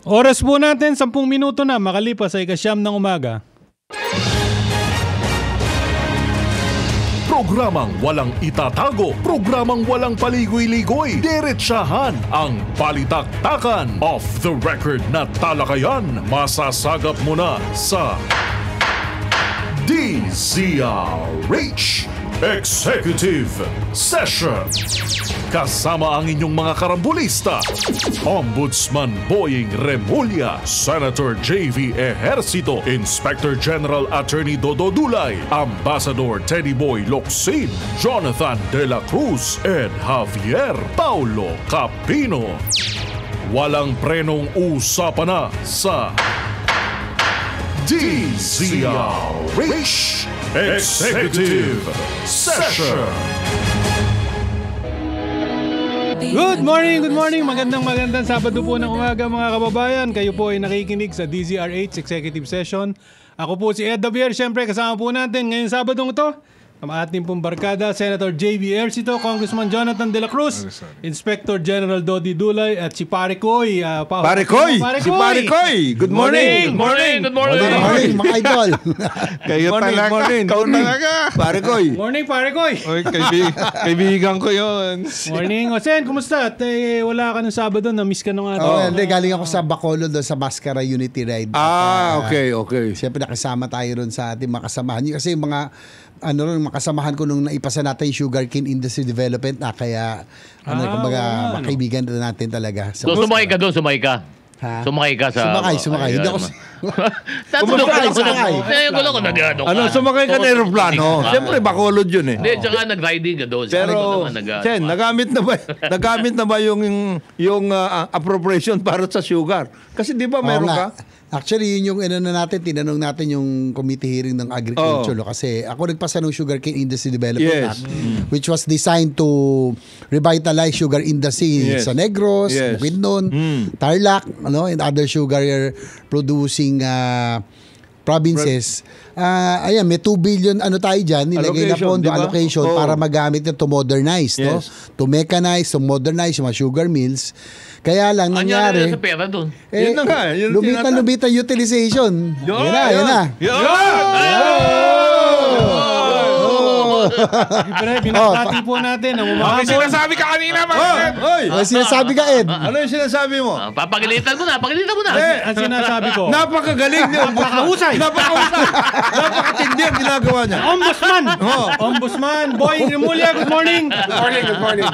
Oras po natin, 10 minuto na makalipas ay 9:00 ng umaga. Programang walang itatago, programang walang paligoy-ligoy, diretsahan ang balitaktakan. Off the record na talakayan, masasagap mo na sa DZRH Executive Session. Kasama ang inyong mga karambulista, Ombudsman Boying Remulla, Senator J.V. Ejercito, Inspector General Attorney Dodo Dulay, Ambassador Teddy Boy Locsin, Jonathan De La Cruz, Ed Javier Paulo Capino. Walang prenong usapan na sa DZRH Executive Session. Good morning. Magandang Sabado po ng umaga mga kababayan. Kayo po ay nakikinig sa DZRH Executive Session. Ako po si Ed Javier. Siyempre kasama po natin ngayong Sabadong ito ang ating pong barkada, Senator J.V. Ejercito, Congressman Jonathan De La Cruz, Inspector General Dodi Dulay, at si Pare Koy. Pare Koy! Si Pare Koy! Good morning! Good morning! Mga idol! Kayo talaga! Kau talaga! Pare Koy! Morning, Pare Koy! Oy, kaibigan ko yun. Morning. Osen, kumusta? At wala ka ng Sabado, na-miss ka nung Hindi, galing ako sa Bacolod doon sa Mascara Unity Ride. Okay. Siyempre nakasama tayo ron sa ating makasamahan. Kasi yung mga makasamahan ko nung naipasa natin yung Sugarcane Industry Development kaya kumbaga makaibigan natin talaga. So sumakay ka doon, sumakay ka. Ha? Sumakay ka sa... Sumakay. Hindi ako... Sumakay. Sumakay ka na aeroplano. Siyempre, Bacolod yun eh. Hindi, tsaka nag-riding ka doon. Pero, Sen, nagamit na ba yung appropriation para sa sugar? Kasi di ba meron ka? Actually, yun yung tinanong natin yung committee hearing ng agriculture. Kasi ako nagpasa ng Sugarcane Industry Development Act, which was designed to revitalize sugar industry sa Negros, Bukidnon, Tarlac, and other sugar producing provinces. Ayan, may 2 billion tayo dyan, nilagay na pondo, allocation para magamit na to modernize, to mechanize, to modernize yung mga sugar mills. Kaya lang nangyari, sa pera doon. Yun na nga. Lumitan utilization. Yan na. Binabati po natin ang May sinasabi ka kanina, May sinasabi ka, Ed. Ano yung sinasabi mo? Papagalitan mo na. Ang sinasabi ko, Napakagaling niya. napakahusay. Napakatindi ang ginagawa niya. Ombudsman Boying Remulla, good morning. Good morning.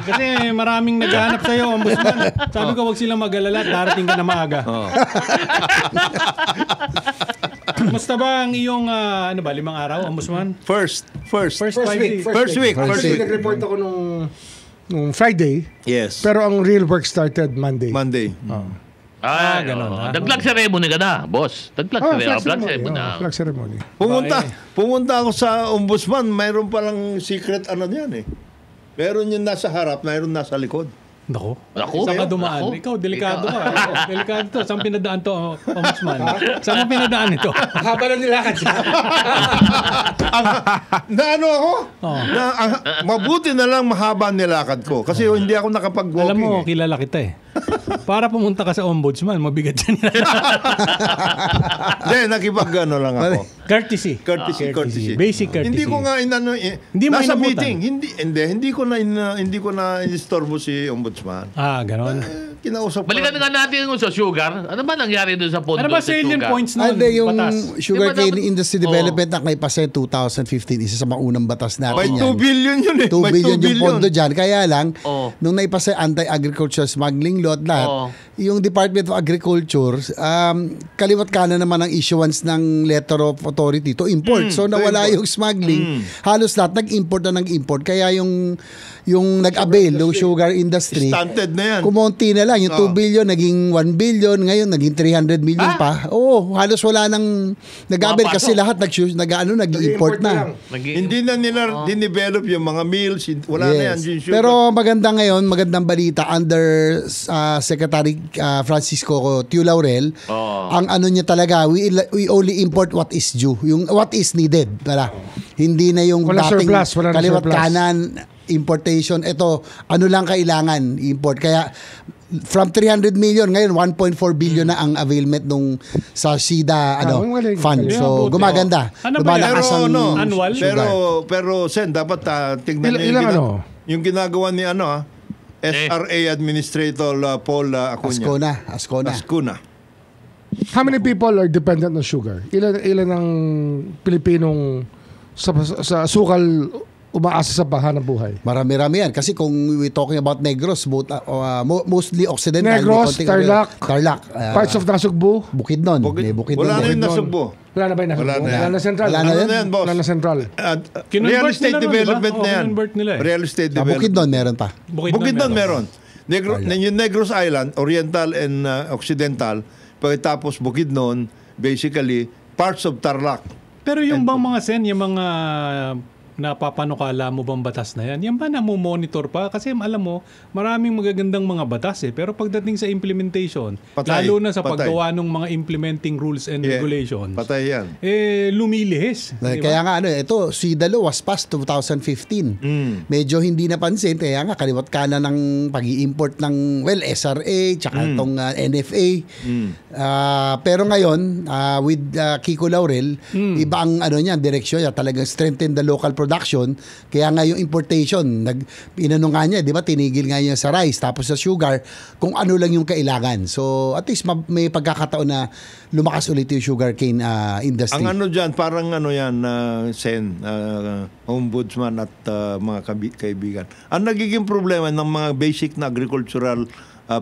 Kasi maraming naghahanap sa'yo, Ombudsman. Sabi ko, wag silang mag-alala, darating ka na maaga. Musta ba ang iyong 5 araw, Ombudsman? First week. Nag-report ako nung Friday. Yes. Pero ang real work started Monday. Ganun. Nag-flag ceremony ka na, boss. Flag ceremony. Pumunta ako sa ombudsman, mayroon palang secret niyan eh. Meron yung nasa harap, mayroon nasa likod. Nako. Saan ka dumaan? Ikaw, delikado ka. Delikado to. Saan pinadaan to, Ombudsman? Saan mo pinadaan ito? Haba na nilakad siya. Mabuti na lang mahaba nilakad ko. Kasi hindi ako nakapag-walking. Alam mo, kilala kita eh. Para pumunta ka sa Ombudsman, mabigat yan. Hindi, nakipag lang ako. Courtesy. Basic courtesy. Hindi ko nga nasa meeting. Hindi ko na inistorbo si Ombudsman. Ganon. Kinausap ko. Balikan nga natin sa sugar. Ano ba nangyari doon sa pondo? Ano ba salient points nun? Yung Sugarcane Industry Development Act na ipasa 2015, isa sa maunang batas natin May yan. 2 billion yun eh. 2 billion yung pondo dyan. Kaya lang, nung naipasa anti-agriculture smuggling law at lahat, yung Department of Agriculture, kaliwat kanan naman ang issuance ng letter of authority to import. So nawala yung smuggling. Halos lahat nag-import. Kaya yung nag-avail ng sugar industry, stunted na yan. Kumonti na lang. Yung 2 billion, naging 1 billion. Ngayon, naging 300 million pa. Halos wala nang nag-avail kasi lahat nag-import na. Hindi na nila dinevelop yung mga mills. Wala na yan. Pero magandang balita under Secretary Francisco Tiu Laurel, ang niya talaga, we only import what is due. Yung what is needed. Hindi na yung Wala dating surplus, kaliwat kanan importation. Ito, ano lang kailangan import. Kaya from 300 million, ngayon 1.4 billion na ang availment nung sa SIDA fund. Yeah, So, gumaganda. Ano ba yan? Lumalakas ang Annual? sugar. Pero Sen, dapat tignan niyo yung ginagawa ni SRA Administrator Paul Acuña. Ascona. How many people are dependent on sugar? Ilan ang Pilipinong sa sukal umaasa sa bahanang buhay? Marami-rami yan. Kasi kung we're talking about Negros, mostly Occidental. Negros, Tarlac, parts of Nasugbu, Bukidnon. Wala na yung Nasugbu. Wala na ba yung Nasugbu? Wala na Central. Wala na yan, boss. Wala na Central. Real estate development na yan. Nila eh. Real estate development. Bukidnon meron pa. Bukidnon meron. Yung Negros Island, Oriental and Occidental, pagkatapos Bukidnon, basically, parts of Tarlac. Pero yung bang mga yung mga napapanukala mo bang batas na yan? Yan ba namomonitor pa? Kasi alam mo, maraming magagandang mga batas pero pagdating sa implementation, lalo na sa paggawa ng mga implementing rules and regulations, patay yan. Lumilihis. Kaya nga ito, SIDA law was passed 2015. Medyo hindi napansin, kaya nga kaliwat kanan ng pag-i-import ng SRA, tsaka itong NFA. Pero ngayon, with Kiko Laurel, iba ang direksyon niya, talagang strengthen the local production. Kaya nga yung importation, inano nga niya, di ba, tinigil nga niya sa rice, tapos sa sugar, kung ano lang yung kailangan. So, at least may pagkakataon na lumakas ulit yung sugarcane industry. Ang dyan, parang Sen, ombudsman at mga kaibigan. Ang nagiging problema ng mga basic na agricultural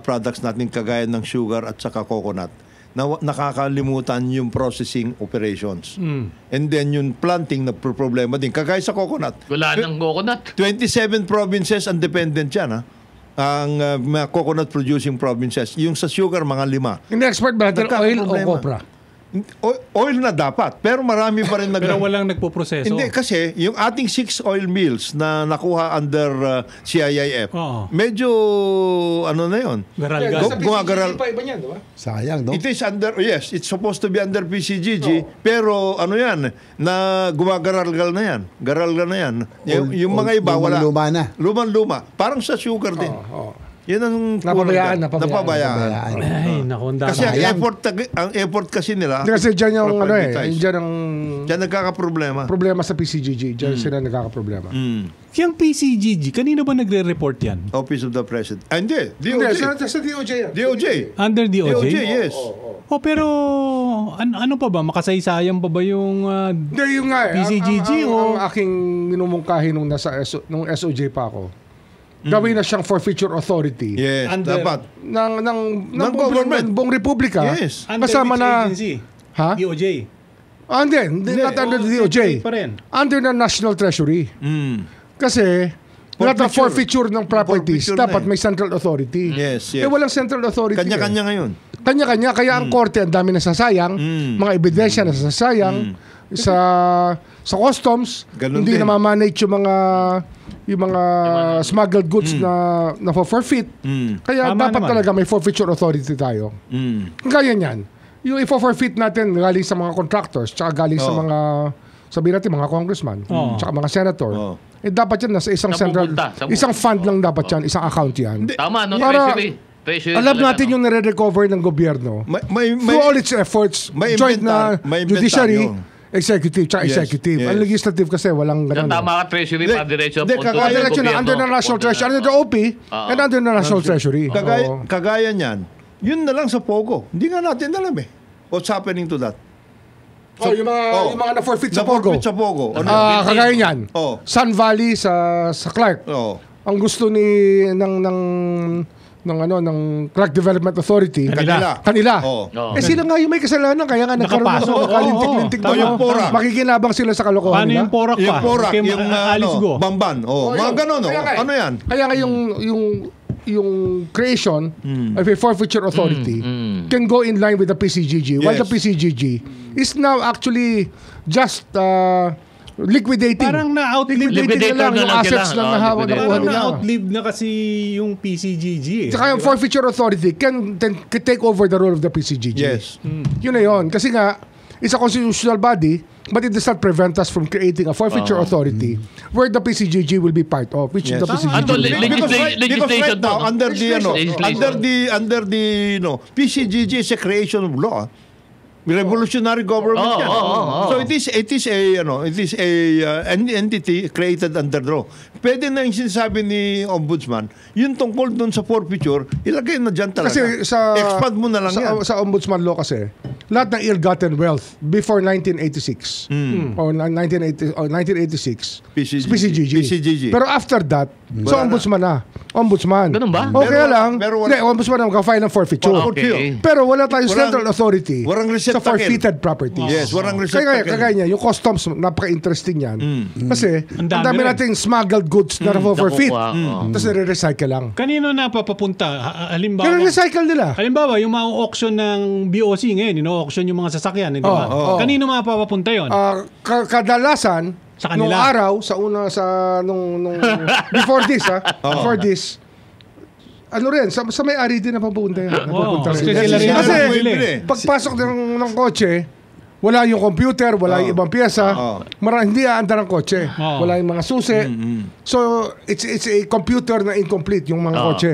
products natin kagaya ng sugar at saka coconut, nakakalimutan yung processing operations. And then yung planting na problema din. Kagaya sa coconut. Wala ng coconut. 27 provinces ang dependent yan, ang mga coconut producing provinces. Yung sa sugar, mga 5. In-export ba natin oil o copra? Oil na dapat, pero marami pa rin pero walang nagpo-proseso. Hindi, kasi yung ating 6 oil mills na nakuha under CIIF, medyo na yun. Garalgal. Pa iba niyan, di ba? Sayang, no? It is it's supposed to be under PCGG, pero na gumagaralgal na yan. Garalgal na yan. Yung mga iba, wala. Lumang-luma na. Lumang-luma. Parang sa sugar din. Yan ang napabayaan. Ay, naku, kasi ang effort kasi nila. Kasi dyan yung dyan nagkakaproblema. Problema sa PCGG. Dyan sila nagkakaproblema. Yung PCGG, kanino ba nagre-report yan? Office of the President. Hindi, DOJ. Sa DOJ yan. DOJ. Under DOJ? DOJ, yes. Pero ano pa ba? Makasaysayan pa ba yung yung PCGG? Ang aking minumungkahi nung SOJ pa ako, gawin na siyang forfeiture authority. Yes, dapat. Ng government. buong republika. Yes. Under which agency? DOJ? Hindi, not under the DOJ. Under the National Treasury. Kasi, forfeiture ng properties, dapat may central authority. Yes. Walang central authority. Kanya-kanya ngayon. Kanya-kanya. Kaya ang korte, ang dami nasasayang, mga ebidensya nasasayang, sa customs, ganun hindi din. na ma-manage yung mga smuggled goods na for-forfeit. Kaya tama dapat naman. talaga may forfeiture authority tayo. Kaya niyan. Yung i-forfeit natin galing sa mga contractors, tsaka galing sa mga, sabihin natin, mga congressman, tsaka mga senator. Dapat yan nasa isang central, isang fund lang dapat yan, isang account yan. Tama, no? Para Treasury alam talaga, natin yung nire-recover ng gobyerno. Through all its efforts, joint na judiciary, executive, tsaka executive. Ang legislative kasi walang ganun. Tama ka, Treasury, pa-diretso. Kadiretso na, under the National Treasury, under the OP, and under the National Treasury. Kagaya niyan, yun na lang sa Pogo. Hindi nga natin alam what's happening to that. Yung mga na-forfeit sa Pogo. Na-forfeit sa Pogo. Kagaya niyan. Sun Valley sa Clark. Ang gusto ng Clark Development Authority. Kanila. Sila nga yung may kasalanan, kaya nga nagkaroon ng kalintik-lintik na makikinabang sila sa kalokohan paano nila. yung Porak pa? Yung Alice Go. Bamban. Mga ganon. Ano yan? Kaya nga yung creation of a forfeiture authority can go in line with the PCGG, while the PCGG is now actually just liquidating. Parang na-outlive na lang yung assets na nakuha Parang nila. na-outlive na kasi yung PCGG. Saka yung forfeiture authority can take over the role of the PCGG. Yes. Yun na yun. Kasi nga, it's a constitutional body but it does not prevent us from creating a forfeiture authority where the PCGG will be part of, which is the PCGG. Because right now, under Legislation. the PCGG is a creation of law. Revolutionary government yan. So it is an entity created under law. Pwede na yung sinasabi ni Ombudsman, yung tungkol dun sa forfeiture, ilagay na dyan talaga. Kasi expand mo na lang yan. Sa Ombudsman law kasi, lahat ng ill-gotten wealth before 1986 or 1986 PCGG. Pero after that, so Ombudsman na. Ombudsman. Ganun ba? Okay lang. Pero Hindi, Ombudsman na mag-file ng forfeiture. Okay. Pero wala tayong central authority walang sa forfeited properties. Yes, walang receptacle. Kaya niya, yung customs, napaka-interesting yan. Kasi, ang dami rin. nating smuggled goods na na-forfeit. Tapos nare-recycle lang. Kanino na papapunta? Halimbawa, Nare-recycle nila. halimbawa, yung mga auction ng BOC ngayon, auction yung mga sasakyan, di ba? Kanino mapapapunta yun? Kadalasan, Sa nung kanila. araw, nung before this, ano rin, sa may-ari din na papunta yan. Napupunta kasi rin. sila rin Kasi, ang bumibili. pagpasok ng kotse, wala yung computer, wala yung ibang pyesa, hindi aandar ang kotse. Wala yung mga susi. So, it's a computer na incomplete yung mga kotse.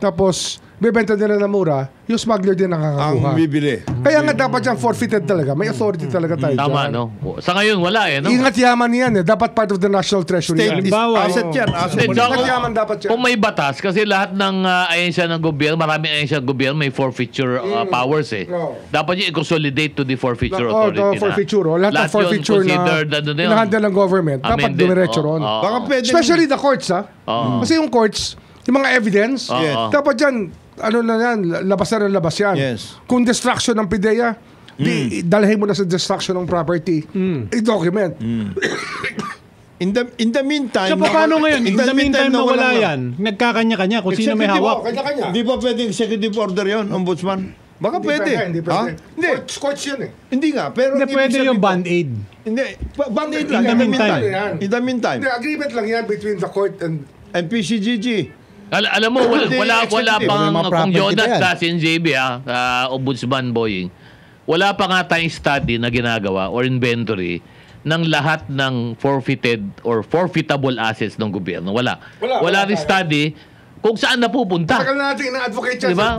Tapos, bebenta nila na mura, yung smuggler din nakakakuha. Ang bibili. Kaya nga dapat siyang forfeited talaga. May authority talaga tayo Tama, dyan. no? Sa ngayon, wala eh, no? Ingat yaman yan eh. Dapat part of the national treasury State yan. Halimbawa, asset yan. Asset. Hindi, Ingat yaman dapat yan. Kung may batas, kasi lahat ng ahensya ng gobyerno, maraming ahensya ng gobyerno may forfeiture powers eh. No. Dapat yung i-consolidate to the forfeiture authority the forfeiture. Lahat ng forfeiture na hinahandle ng government, dapat Amended. dumiretso ron. Baka pwede. Especially the courts, ha? Kasi yung courts, yung mga evidence, dapat dyan, ano na yan, labas yan. Yes. Kung destruction ng PIDEA, dalhin mo na sa destruction ng property, i-document. In the meantime, So, paano ngayon? In the meantime na wala yan, nagkakanya-kanya kung sino may hawak. Kanya-kanya. Hindi ba pwedeng executive order yon, Ombudsman? Baka pwede. Hindi pwede. Hindi. Courts yan eh. Hindi nga. Pero Hindi pwede yung band-aid. Hindi. Band-aid lang. In the meantime. In the meantime. Hindi, agreement lang yan between the court and And PCGG. Alam mo, wala pang, May mga kung property Jonas pa yan. sa JB, Ombudsman Boying, wala pa nga tayong study na ginagawa or inventory ng lahat ng forfeited or forfeitable assets ng gobyerno. Wala rin study kung saan napupunta. tagal na natin na-advocate yan Diba?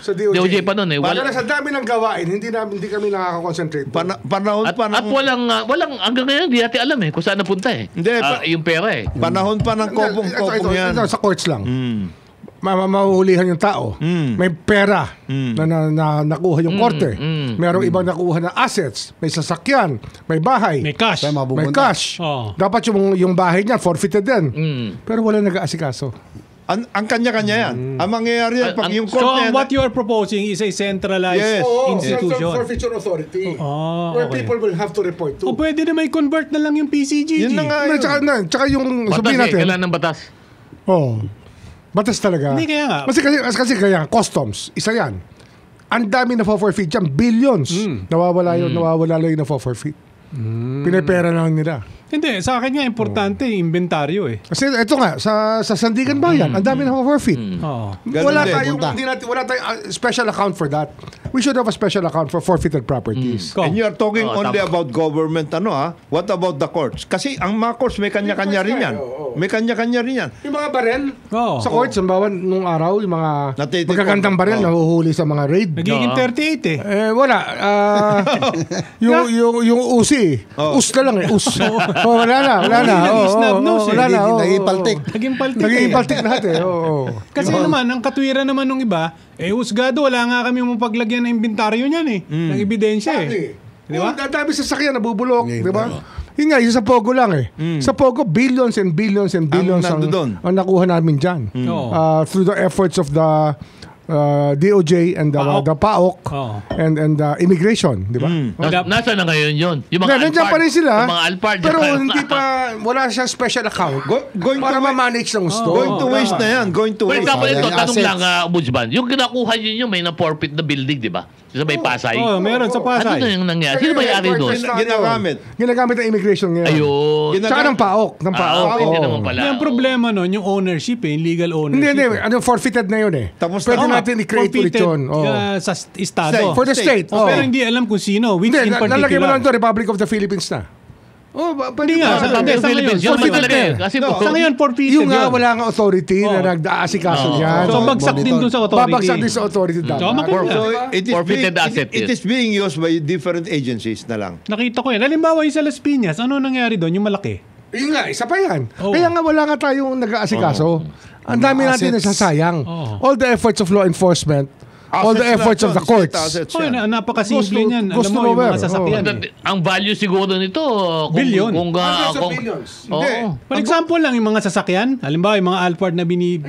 sa DOJ. DOJ pa nun eh. Wala na sa dami ng gawain, hindi kami nakaka-concentrate. Panahon At walang hanggang ngayon hindi natin alam eh kung saan napunta eh. Hindi, Yung pera eh. Panahon pa ng kopong yan. Ito, sa courts lang. Mahuhulihan yung tao. May pera na nakuha yung korte. Merong ibang nakuha na assets. May sasakyan. May bahay. May cash. May cash. Oh. Dapat yung bahay niya forfeited din. Pero wala nag-aasikaso. Ang kanya-kanya yan. Ang mangyayari yan, pag yung So, korte... what you are proposing is a centralized Yes. institution. Forfeiture authority. Where okay. people will have to report to. O pwede na may convert na lang yung PCGG. Yun na nga yun. Tsaka yung Batas sabihin eh. natin. Kailan ng batas? Batas talaga. Hindi, kaya nga. Kasi kaya customs, isa yan. Ang dami na forfeit dyan, billions. Nawawala lang yung na-forfeit. Pinipera lang nila. Hindi, sa akin nga importante yung inventaryo eh. Kasi ito nga, sa Sandigan Bayan, ang dami na forfeit. Oo. Wala Ganun din. tayong special account for that. We should have a special account for forfeited properties. And you are talking Oo, only tama. about government, What about the courts? Kasi ang mga courts, may kanya-kanya rin yan. May kanya-kanya rin yan. Yung mga barel, Oo. sa courts, halimbawa nung araw, yung mga Natitikop. magagandang barel nahuhuli sa mga raid. Nagiging 38 eh. Wala. Yung usi. Us na lang eh. Us. Wala na. Naging snub nose eh. Wala na. Naging paltik. Naging paltik Naging eh. paltik lahat eh. Kasi naman, ang katwiran naman ng iba, husgado, wala nga kami mapaglagyan ng inventaryo niyan eh. Ng ebidensya eh. Di ba? Dami sasakyan nabubulok. Di ba? Yun nga, yung sa Pogo lang eh. Sa Pogo, billions and billions and billions nandoon. ang nakuha namin dyan. Oo. Through the efforts of the DOJ and the PAOK Oo. and immigration. Di ba? Nasa na ngayon yun? Yung mga Nandiyan pa rin sila. Yung mga Alpard. Pero hindi pa, wala siyang special account Going para to ma-manage ng gusto. Going to waste na yan. Going to For waste. example, ito, Yung tanong assets. lang, Ombudsman. Yung kinakuha nyo may na-forfeit na building, di ba? Sa may Pasay. Meron sa Ano Pasay. na yung nangyari? Sino may-ari doon? Ginagamit ng immigration ngayon. Ayun. Tsaka ng PAOK. Hindi naman pala. Yung problema nun, yung ownership yung legal ownership. Hindi. Forfeited na yun eh. Tapos Pwede na- natin i-create ulit Forfeited, yun. sa estado. For the state. Pero hindi alam kung sino, which in Hindi, lalagay mo particular. lang ito, Republic of the Philippines na. Hindi nga, sa Hindi, sa Philippines. ngayon, Yun forfeited talaga na. eh. Kasi Sa ngayon, forfeited Yung nga, yun. wala nga authority na nag-aasikaso yan. So, bagsak din dun sa authority. Babagsak din sa authority dapat. So, maganda. So, it is Forfeited being, asset it yun. is being used by different agencies na lang. Nakita ko yan. Halimbawa yung sa Las Piñas, ano nangyari doon? Yung malaki. Yun nga, isa pa yan. Oo. Kaya nga wala nga tayong nag-aasikaso. Ang dami natin Assets. nasasayang. Oo. All the efforts of law enforcement, all the efforts of the courts. Napakasimple niyan. Goes Alam mo, to yung mga nowhere. sasakyan. Ang value siguro nito Billion. Hundreds of billions. Oo. For example lang, yung mga sasakyan, halimbawa yung mga Alphard na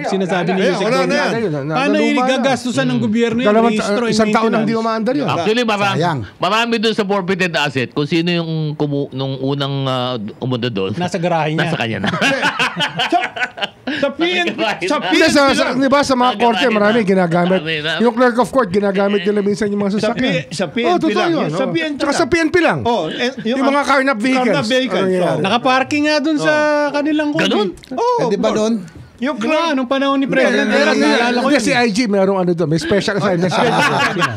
sinasabi ni Yusek wala na Gordo. yan. Paano yung gagastusan ng gobyerno yun? Registro and Isang taon nang di maintenance. umaandar yun. Actually, Sayang. marami doon sa forfeited asset. Kung sino yung nung unang umunod doon, Nasa garahe niya. nasa kanya na. Sa PNP, Hindi, di ba sa mga korte, marami ginagamit. Yung clerk of court, ginagamit nila minsan yung mga sasakyan. sa PNP totoo lang. yun. Sa PNP Tsaka lang. sa PNP lang. Yung mga carnap vehicles. Carnap vehicles. Ano yan? Nakaparking nga doon sa kanilang Ganun? Di ba doon? Yung Diba, nung panahon ni President Hindi, Era, naalala ko hindi, yun. si IG, merong ano doon, may special assignment sa kanya.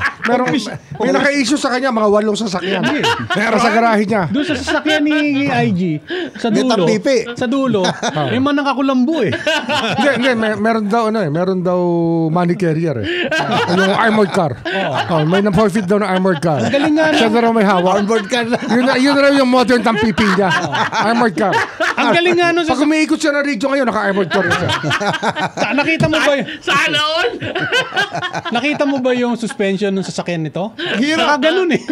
May naka-issue sa kanya, mga 8 sasakyan. Meron sa garahe niya. Doon sa sasakyan ni IG, sa May dulo, tampipi. sa dulo, may man nakakulambo eh. Hindi, meron daw money carrier eh. Yung armored car. May na-forfeit daw ng armored car. Galing nga Siya na raw may hawak. Onboard ka na. Yun raw yung modern tampipi niya. Armored car. Ang galing nga nun Pag sa... umiikot siya ng region ngayon, naka-armored car siya. Nakita mo ba yun? Sana all! Nakita mo ba yung suspension ng sasakyan nito? Hirap. Nakaganon eh.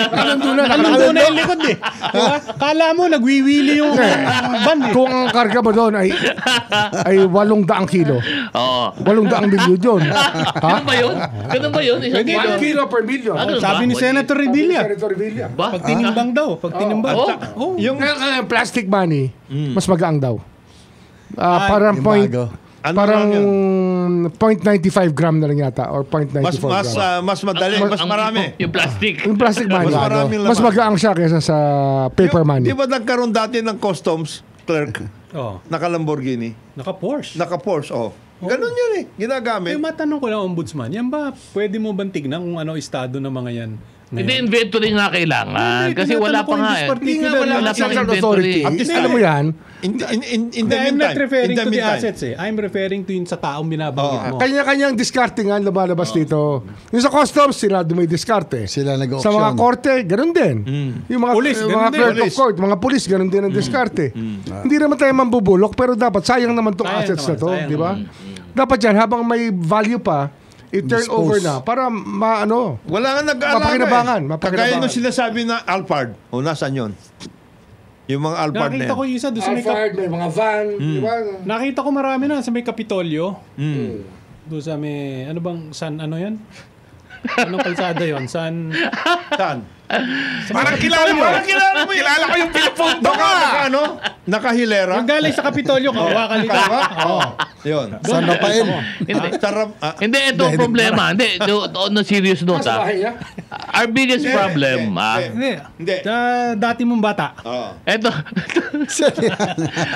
Nandun na, Nakaganon na yung likod eh. Diba? Kala mo, nagwiwili yung van eh. Kung ang karga mo doon ay 800 kilo. Oo. 800 milyon yun. Ganun ba yun? Ganun ba yun? Isang kilo? 1 kilo per million. Ano Sabi ba? ni Senator Revilla. Senator Revilla. Ba? Pag tinimbang daw. Pag tinimbang. Oh. Yung Kaya plastic money, mas magaang daw. Parang Yung point, bago. Ano parang lang 0.95 gram na lang yata or 0.94 gram. mas madali, mas marami. Yung plastic. Yung plastic money, Mas maraming laman. mas magaang siya kaysa sa paper money. Di ba nagkaroon dati ng customs clerk? Oh. Naka-Lamborghini. Naka-Porsche. Naka-Porsche, Ganun yun eh. Ginagamit. May matanong ko lang, Ombudsman, yan ba pwede mo bang tignan kung ano estado ng mga yan? Hindi, inventory nga kailangan. Kasi wala pa nga eh. Hindi nga, wala pang Central inventory. authority. At least Alam mo yan, In the I'm meantime. not referring in the to the meantime. assets eh. I'm referring to yung sa taong binabanggit mo. kanya-kanyang discardingan lumalabas dito. Yung sa customs, sila dumidiskarte. Sila nag-auction. Sa mga korte, ganun din. Yung mga, Police, ganun mga din. clerk of Police. court, mga pulis, ganun din ang diskarte. Hindi naman tayo mambubulok, pero dapat sayang naman tong Sayang assets naman, na to, sayang di ba? Dapat yan, habang may value pa, i-turn Dispose. over na para maano. Wala nga nag-aalala Mapakinabangan, eh. mapakinabangan. Kagaya nung sinasabi na Alphard. Nasaan yun? Yung mga Alphard na Nakita ko yan. yung isa doon sa may May mga van, di ba? Nakita ko marami na sa may Kapitolyo. Doon sa may, ano bang, ano yan? Anong kalsada yon? Saan? Parang kilala mo. Kilala ko yung pinupunto ka. Nakahilera. Yung galing sa Kapitolyo, kawakan nito. Oo. Yun. San Rafael. Hindi. Sarap. Hindi, ito ang problema. Hindi, on a serious note. Sa bahay niya. Our biggest problem, Hindi. Sa dati mong bata. eto,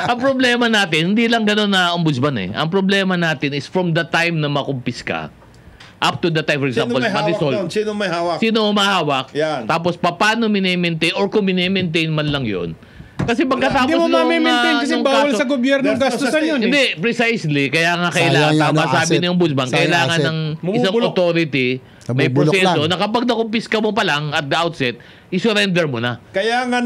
ang problema natin, hindi lang gano'n na ombudsman eh. Ang problema natin is from the time na makumpis ka, up to the time, for Sino example, may hawak ma-dissolve. doon? Sino may hawak? Sino ang mahawak? Yan. Tapos, paano mini-maintain or kung mini-maintain man lang yun. Kasi pagkatapos Hindi mo ma-maintain kasi nung bawal kaso- sa gobyerno gastusan yun eh. Hindi, precisely. Kaya nga Sayang kailangan, yung tama ano, sabi asset. ng ombudsman, Sayang kailangan asset. ng isang Mabubulok. authority, may Nabubulok proseso, lang. na kapag nakumpis ka mo pa lang at the outset, isurrender mo na. Kaya nga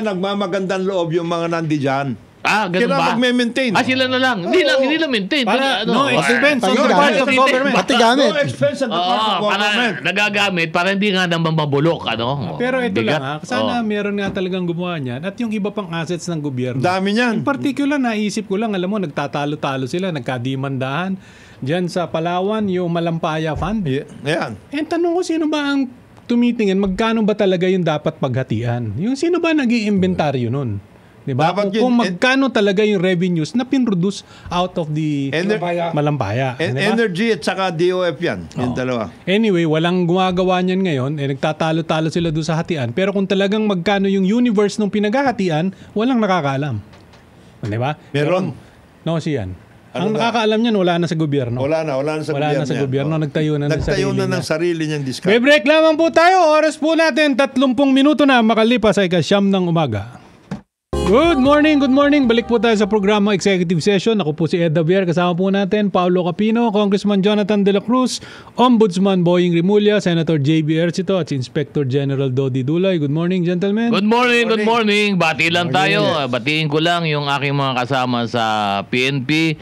nagmamagandang loob yung mga nandiyan. Ganun Sila ba? magme-maintain. Sila na lang. Hindi lang maintain. Para Pag, no expense on the part of government. Pati gamit. No expense at the part of para government. nagagamit para hindi nga naman mabulok. Pero ito Bigat. lang sana meron nga talagang gumawa niyan. At yung iba pang assets ng gobyerno. Dami niyan. In particular, naisip ko lang, alam mo, nagtatalo-talo sila, nagkadimandahan. Diyan sa Palawan, yung Malampaya Fund. Yan. Tanong ko, sino ba ang tumitingin? Magkano ba talaga yung dapat paghatian? Yung sino ba nag-iimbentaryo nun? Diba? Dapat Kung yun, magkano talaga yung revenues na pinroduce out of the Malampaya. Diba? Energy at saka DOF yan. Yung dalawa. Anyway, walang gumagawa niyan ngayon. Nagtatalo-talo sila doon sa hatian. Pero kung talagang magkano yung universe ng pinaghahatian, walang nakakaalam. Diba? Meron. No, siyan. Ang nakakaalam niyan, wala na sa gobyerno. Wala na sa gobyerno. Wala na sa gobyerno. Nagtayo na ng sarili niyang discount. May break lamang po tayo. Oras po natin, 30 minuto na makalipas ay ika-siyam ng umaga. Good morning. Balik po tayo sa programa Executive Session. Ako po si Ed Davier. Kasama po natin Paulo Capino, Congressman Jonathan De La Cruz, Ombudsman Boying Rimulya, Senator J.B. Ercito at si Inspector General Dodi Dulay. Good morning, gentlemen. Good morning. Bati lang tayo. Batiin ko lang yung aking mga kasama sa PNP.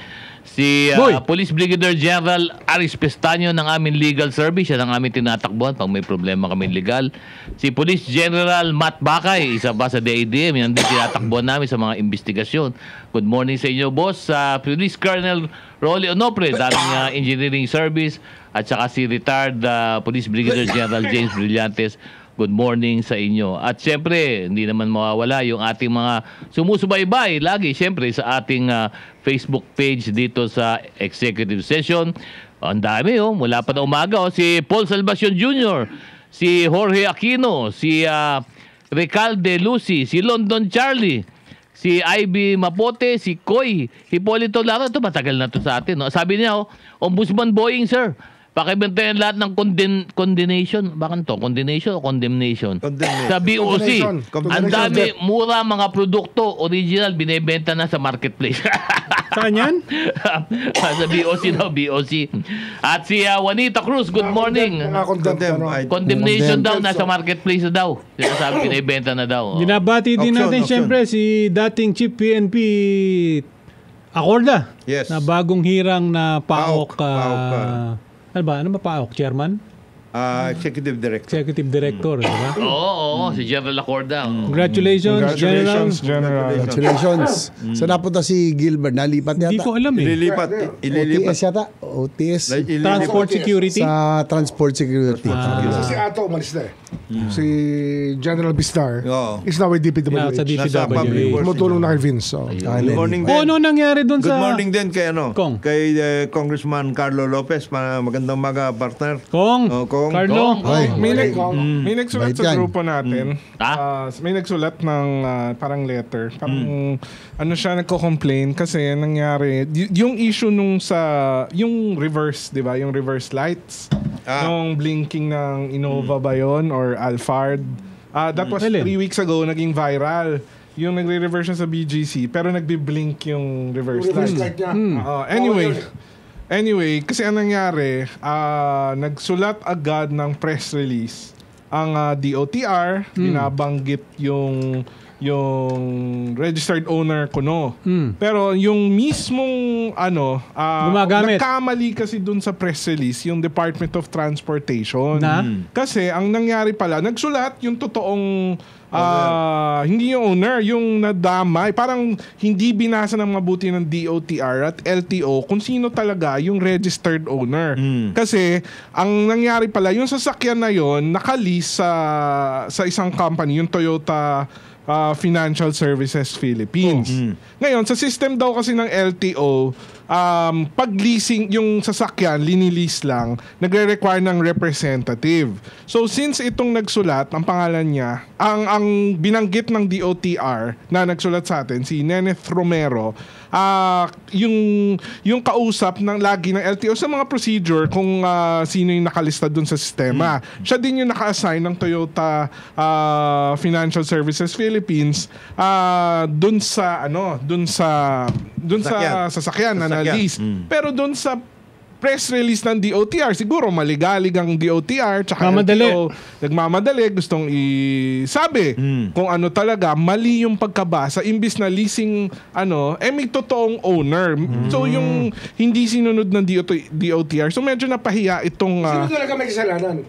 Si Police Brigadier General Aris Pestaño ng aming legal service. Yan ang aming tinatakbuhan pag may problema kami legal. Si Police General Matt Bakay, isa pa sa DADM. Yan din tinatakbuhan namin sa mga investigasyon. Good morning sa inyo, boss. Police Colonel Rolly Onopre, daming engineering service. At saka si retired Police Brigadier General James Brillantes. Good morning sa inyo. At siyempre, hindi naman mawawala yung ating mga sumusubaybay lagi, siyempre, sa ating Facebook page dito sa Executive Session. Ang dami, mula pa na umaga. Si Paul Salvacion Jr., si Jorge Aquino, si Recalde Lucy, si London Charlie, si Ivy Mapote, si Koy, Hipolito Laro. Ito, matagal na to sa atin. No? Sabi niya, Ombudsman Boying, sir. Pakibantayan lahat ng condemnation. Bakit to? Condemnation o condemnation? Sa BOC. Ang dami, mura mga produkto, original, binebenta na sa marketplace. Saan yan? Sa BOC daw, BOC. At si Juanita Cruz, good morning. Condemnation daw, nasa marketplace na daw. Sinasabi, binebenta na daw. Binabati din natin siyempre si dating Chief PNP Acorda. Yes. Na bagong hirang na PAOK. Ano ba PAOK? Chairman? Executive Director. Executive Director, di ba? Oo, si General Acorda. Congratulations, General. Congratulations. So napunta si Gilbert, nalipat yata? Hindi ko alam eh. Ililipat. OTS yata? OTS? Transport Security? Sa Transport Security. Si Ato umalis na Si General Bistar is now with Yeah, sa DPWH. DPWH. Tumutulong na kay Vince. So. Good morning din. Ano nangyari doon Good sa... morning din kay Kong. Kay Congressman Carlo Lopez. Magandang umaga, partner. Kong. Carlo. May nagsulat sa grupo natin. May nagsulat ng parang letter. Parang siya nagko-complain kasi nangyari yung issue nung yung reverse, 'di ba? Yung reverse lights. Nung blinking ng Innova ba yun or Alphard. That was 3 weeks ago, naging viral. Yung nagre-reverse siya sa BGC pero nagbi-blink yung reverse light. Anyway, kasi ang nangyari, nagsulat agad ng press release ang DOTR, binabanggit yung registered owner kuno. Pero yung mismong nagkamali kasi dun sa press release yung Department of Transportation. Kasi ang nangyari pala, nagsulat yung totoong hindi yung owner, yung nadamay. Parang hindi binasa ng mabuti ng DOTR at LTO kung sino talaga yung registered owner. Kasi ang nangyari pala, yung sasakyan na yon nakalis sa isang company, yung Toyota Financial Services Philippines. Ngayon, sa system daw kasi ng LTO, pag leasing yung sasakyan, linilease lang, nagre-require ng representative. So since itong nagsulat, ang pangalan niya, ang binanggit ng DOTR na nagsulat sa atin, si Neneth Romero, yung kausap ng lagi ng LTO sa mga procedure kung sino yung nakalista dun sa sistema. Siya din yung naka-assign ng Toyota Financial Services Philippines dun sa sasakyan na na-lease. Pero dun sa press release ng DOTR, siguro maligalig ang DOTR tsaka LTO, nagmamadali, gustong isabi kung ano talaga, mali yung pagkabasa, imbis na leasing may totoong owner. So yung hindi sinunod ng DOTR, so medyo napahiya itong Sino talaga may kasalanan?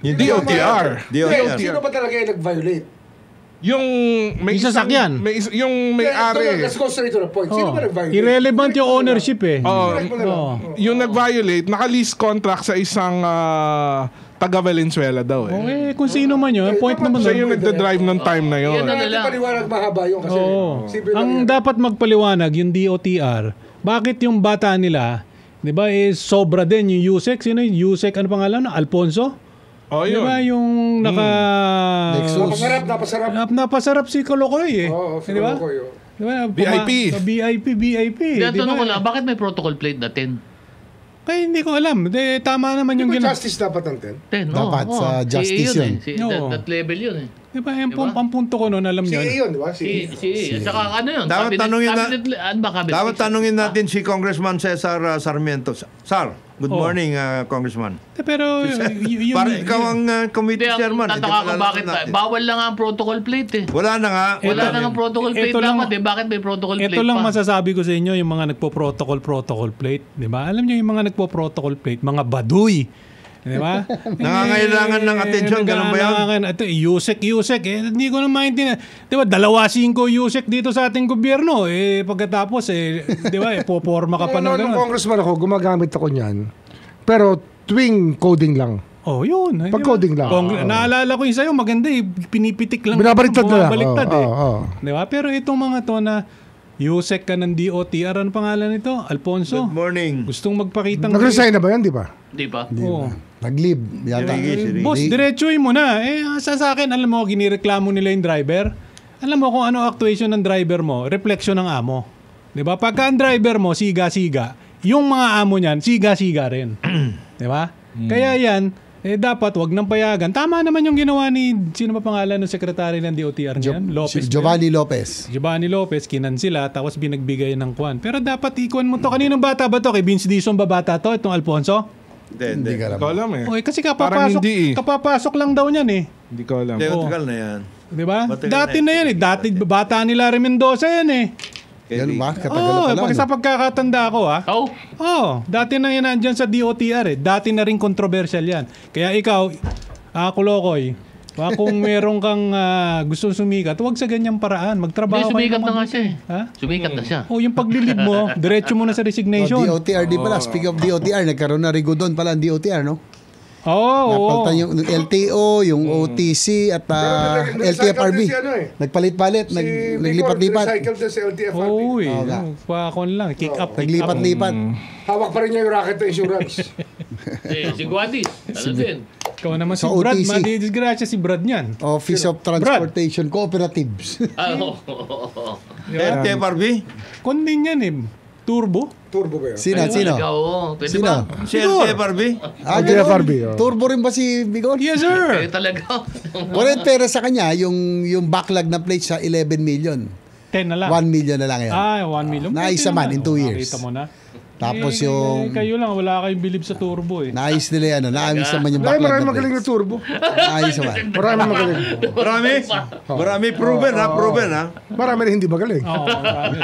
DOTR. Sino ba talaga yung nag-violate? Yung may sasakyan. Yung may-ari. Let's go straight to the point. Sino ba nag-violate? Irrelevant yung ownership eh. Yung nag-violate, naka-lease contract sa isang taga Valenzuela daw eh. Okay, kung sino man yun, point naman Siya doon. yung nagda-drive ng time na yun. Yan na Hindi lang. paliwanag mahaba yun kasi. Oo. Simple lang Ang yan. dapat magpaliwanag yung DOTR, bakit yung bata nila, 'di ba, is sobra din yung Yusek, sino yung Yusek, ano pangalan? Alfonso? Oh, 'Di yun. ba yung Lexus. Napasarap. napasarap si Kolokoy eh. Oo, 'Di ba? Kolokoy, oo. Di ba? VIP. VIP. Kaya Di tanong ko ba? lang, bakit may protocol plate na 10? Kaya hindi ko alam. Tama naman yung Yung gina... justice dapat ang 10. 10, Dapat sa justice yun. Oo. That level yun eh. Di ba? Yung ang punto ko noon, alam niyo. CA yun, di ba? At saka ano yun? Dapat tanungin na- ano ba cabinet? Dapat tanungin natin si Congressman Cesar Sarmiento. Sir, good morning, Congressman. Pero yung... Para ikaw ang committee Hindi, chairman. ang tataka ko bakit bawal lang ang protocol plate eh. Wala na nga. Wala na ang protocol plate Ito lang- dapat eh. Bakit may protocol plate Ito lang pa? masasabi ko sa inyo, yung mga nagpo-protocol plate. Di ba? Alam niyo yung mga nagpo-protocol plate, mga baduy. Di ba? Nangangailangan ng atensyon, ganun ba yan? Ito, Yusek. Hindi ko na maintindihan. Di ba, 2-5 Yusek dito sa ating gobyerno. Pagkatapos, di ba, poporma ka pa ng Nung gano'n. congressman ako, gumagamit ako niyan. Pero tuwing coding lang. Oh, yun. Di ba? Pag-coding lang. Naalala ko yung sa'yo, maganda eh. Pinipitik lang. Binabaliktad na lang. Bumabaliktad eh. Oo. Di ba? Pero itong mga to na Yusek ka ng DOTR, ano pangalan nito? Alfonso. Good morning. Gustong magpakitang... Nag-resign na ba yan, di ba? Di ba? Oo. Nag-leave yata. Boss, diretsuhin mo na. Sa akin, alam mo, ginireklamo nila yung driver. Alam mo kung ano actuation ng driver mo, refleksyon ng amo. Di ba? Pagka ang driver mo, siga-siga, yung mga amo niyan, siga-siga rin. Di ba? Kaya yan, dapat wag nang payagan. Tama naman yung ginawa ni, sino ba pangalan ng sekretary ng DOTR niyan? Lopez. Giovanni Lopez. Giovanni Lopez, kinansila, tapos binagbigay ng kwan. Pero dapat ikuan mo to. Kaninong bata ba to? Kay Vince Dizon ba bata to? Itong Alfonso? Hindi ka alam. Hindi ko alam eh. Okay, kasi Parang hindi eh. kapapasok lang daw niyan eh. Hindi ko alam. Matagal na yan. Di ba? Matagal Dati na na yan eh. Dati bata ni Larry Mendoza yan eh. Yan ba? Katagal Oo, na pala. sa pagkakatanda ko ha. Oh, Dati na yan nandyan sa DOTR eh. Dati na rin controversial yan. Kaya ikaw, Kulokoy, kung meron kang gusto sumikat, huwag sa ganyang paraan. hindi, Magtrabaho sumikat ng na nga mabuti. siya eh. Ha? Sumikat na siya. Yung paglilib mo, diretso mo na sa resignation. DOTR di pala. Speak of DOTR, nagkaroon na rigo doon pala ang DOTR, no? Oo. Napalitan yung LTO, yung OTC at LTFRB. Si ano eh. Nagpalit-palit, naglipat-lipat. Recycle din sa LTFRB. Oo eh. Oo nga. Pakon lang. Kick up. Naglipat-lipat. Hawak pa rin niya yung racket na insurance. Si Guadis. Ano din? Ikaw naman si Sa Brad. OTC. Madidisgrasya si Brad niyan. Office of Transportation Cooperatives. TFRB? Kundi yan eh. Turbo. Turbo ba yun? Sino? Pwede Sino? ba? Si LTFRB? Ganun. LTFRB, oh. Turbo rin ba si Bigol? Yes sir. Pwede talaga. Wala pera sa kanya, yung backlog na plate sa 11 million. 10 na lang. 1 million na lang yan. 1 million. Naayos Pwede naman naman. in 2 years. Nakita mo na. Tapos yung Kayo lang, wala kayong bilib sa turbo eh. naayos nila yan, naayos naman yung backlog Maraming na magaling na plates. turbo. Naayos naman. Maraming magaling. Marami? Marami proven ha, proven ha. Marami rin hindi magaling. Oo, marami.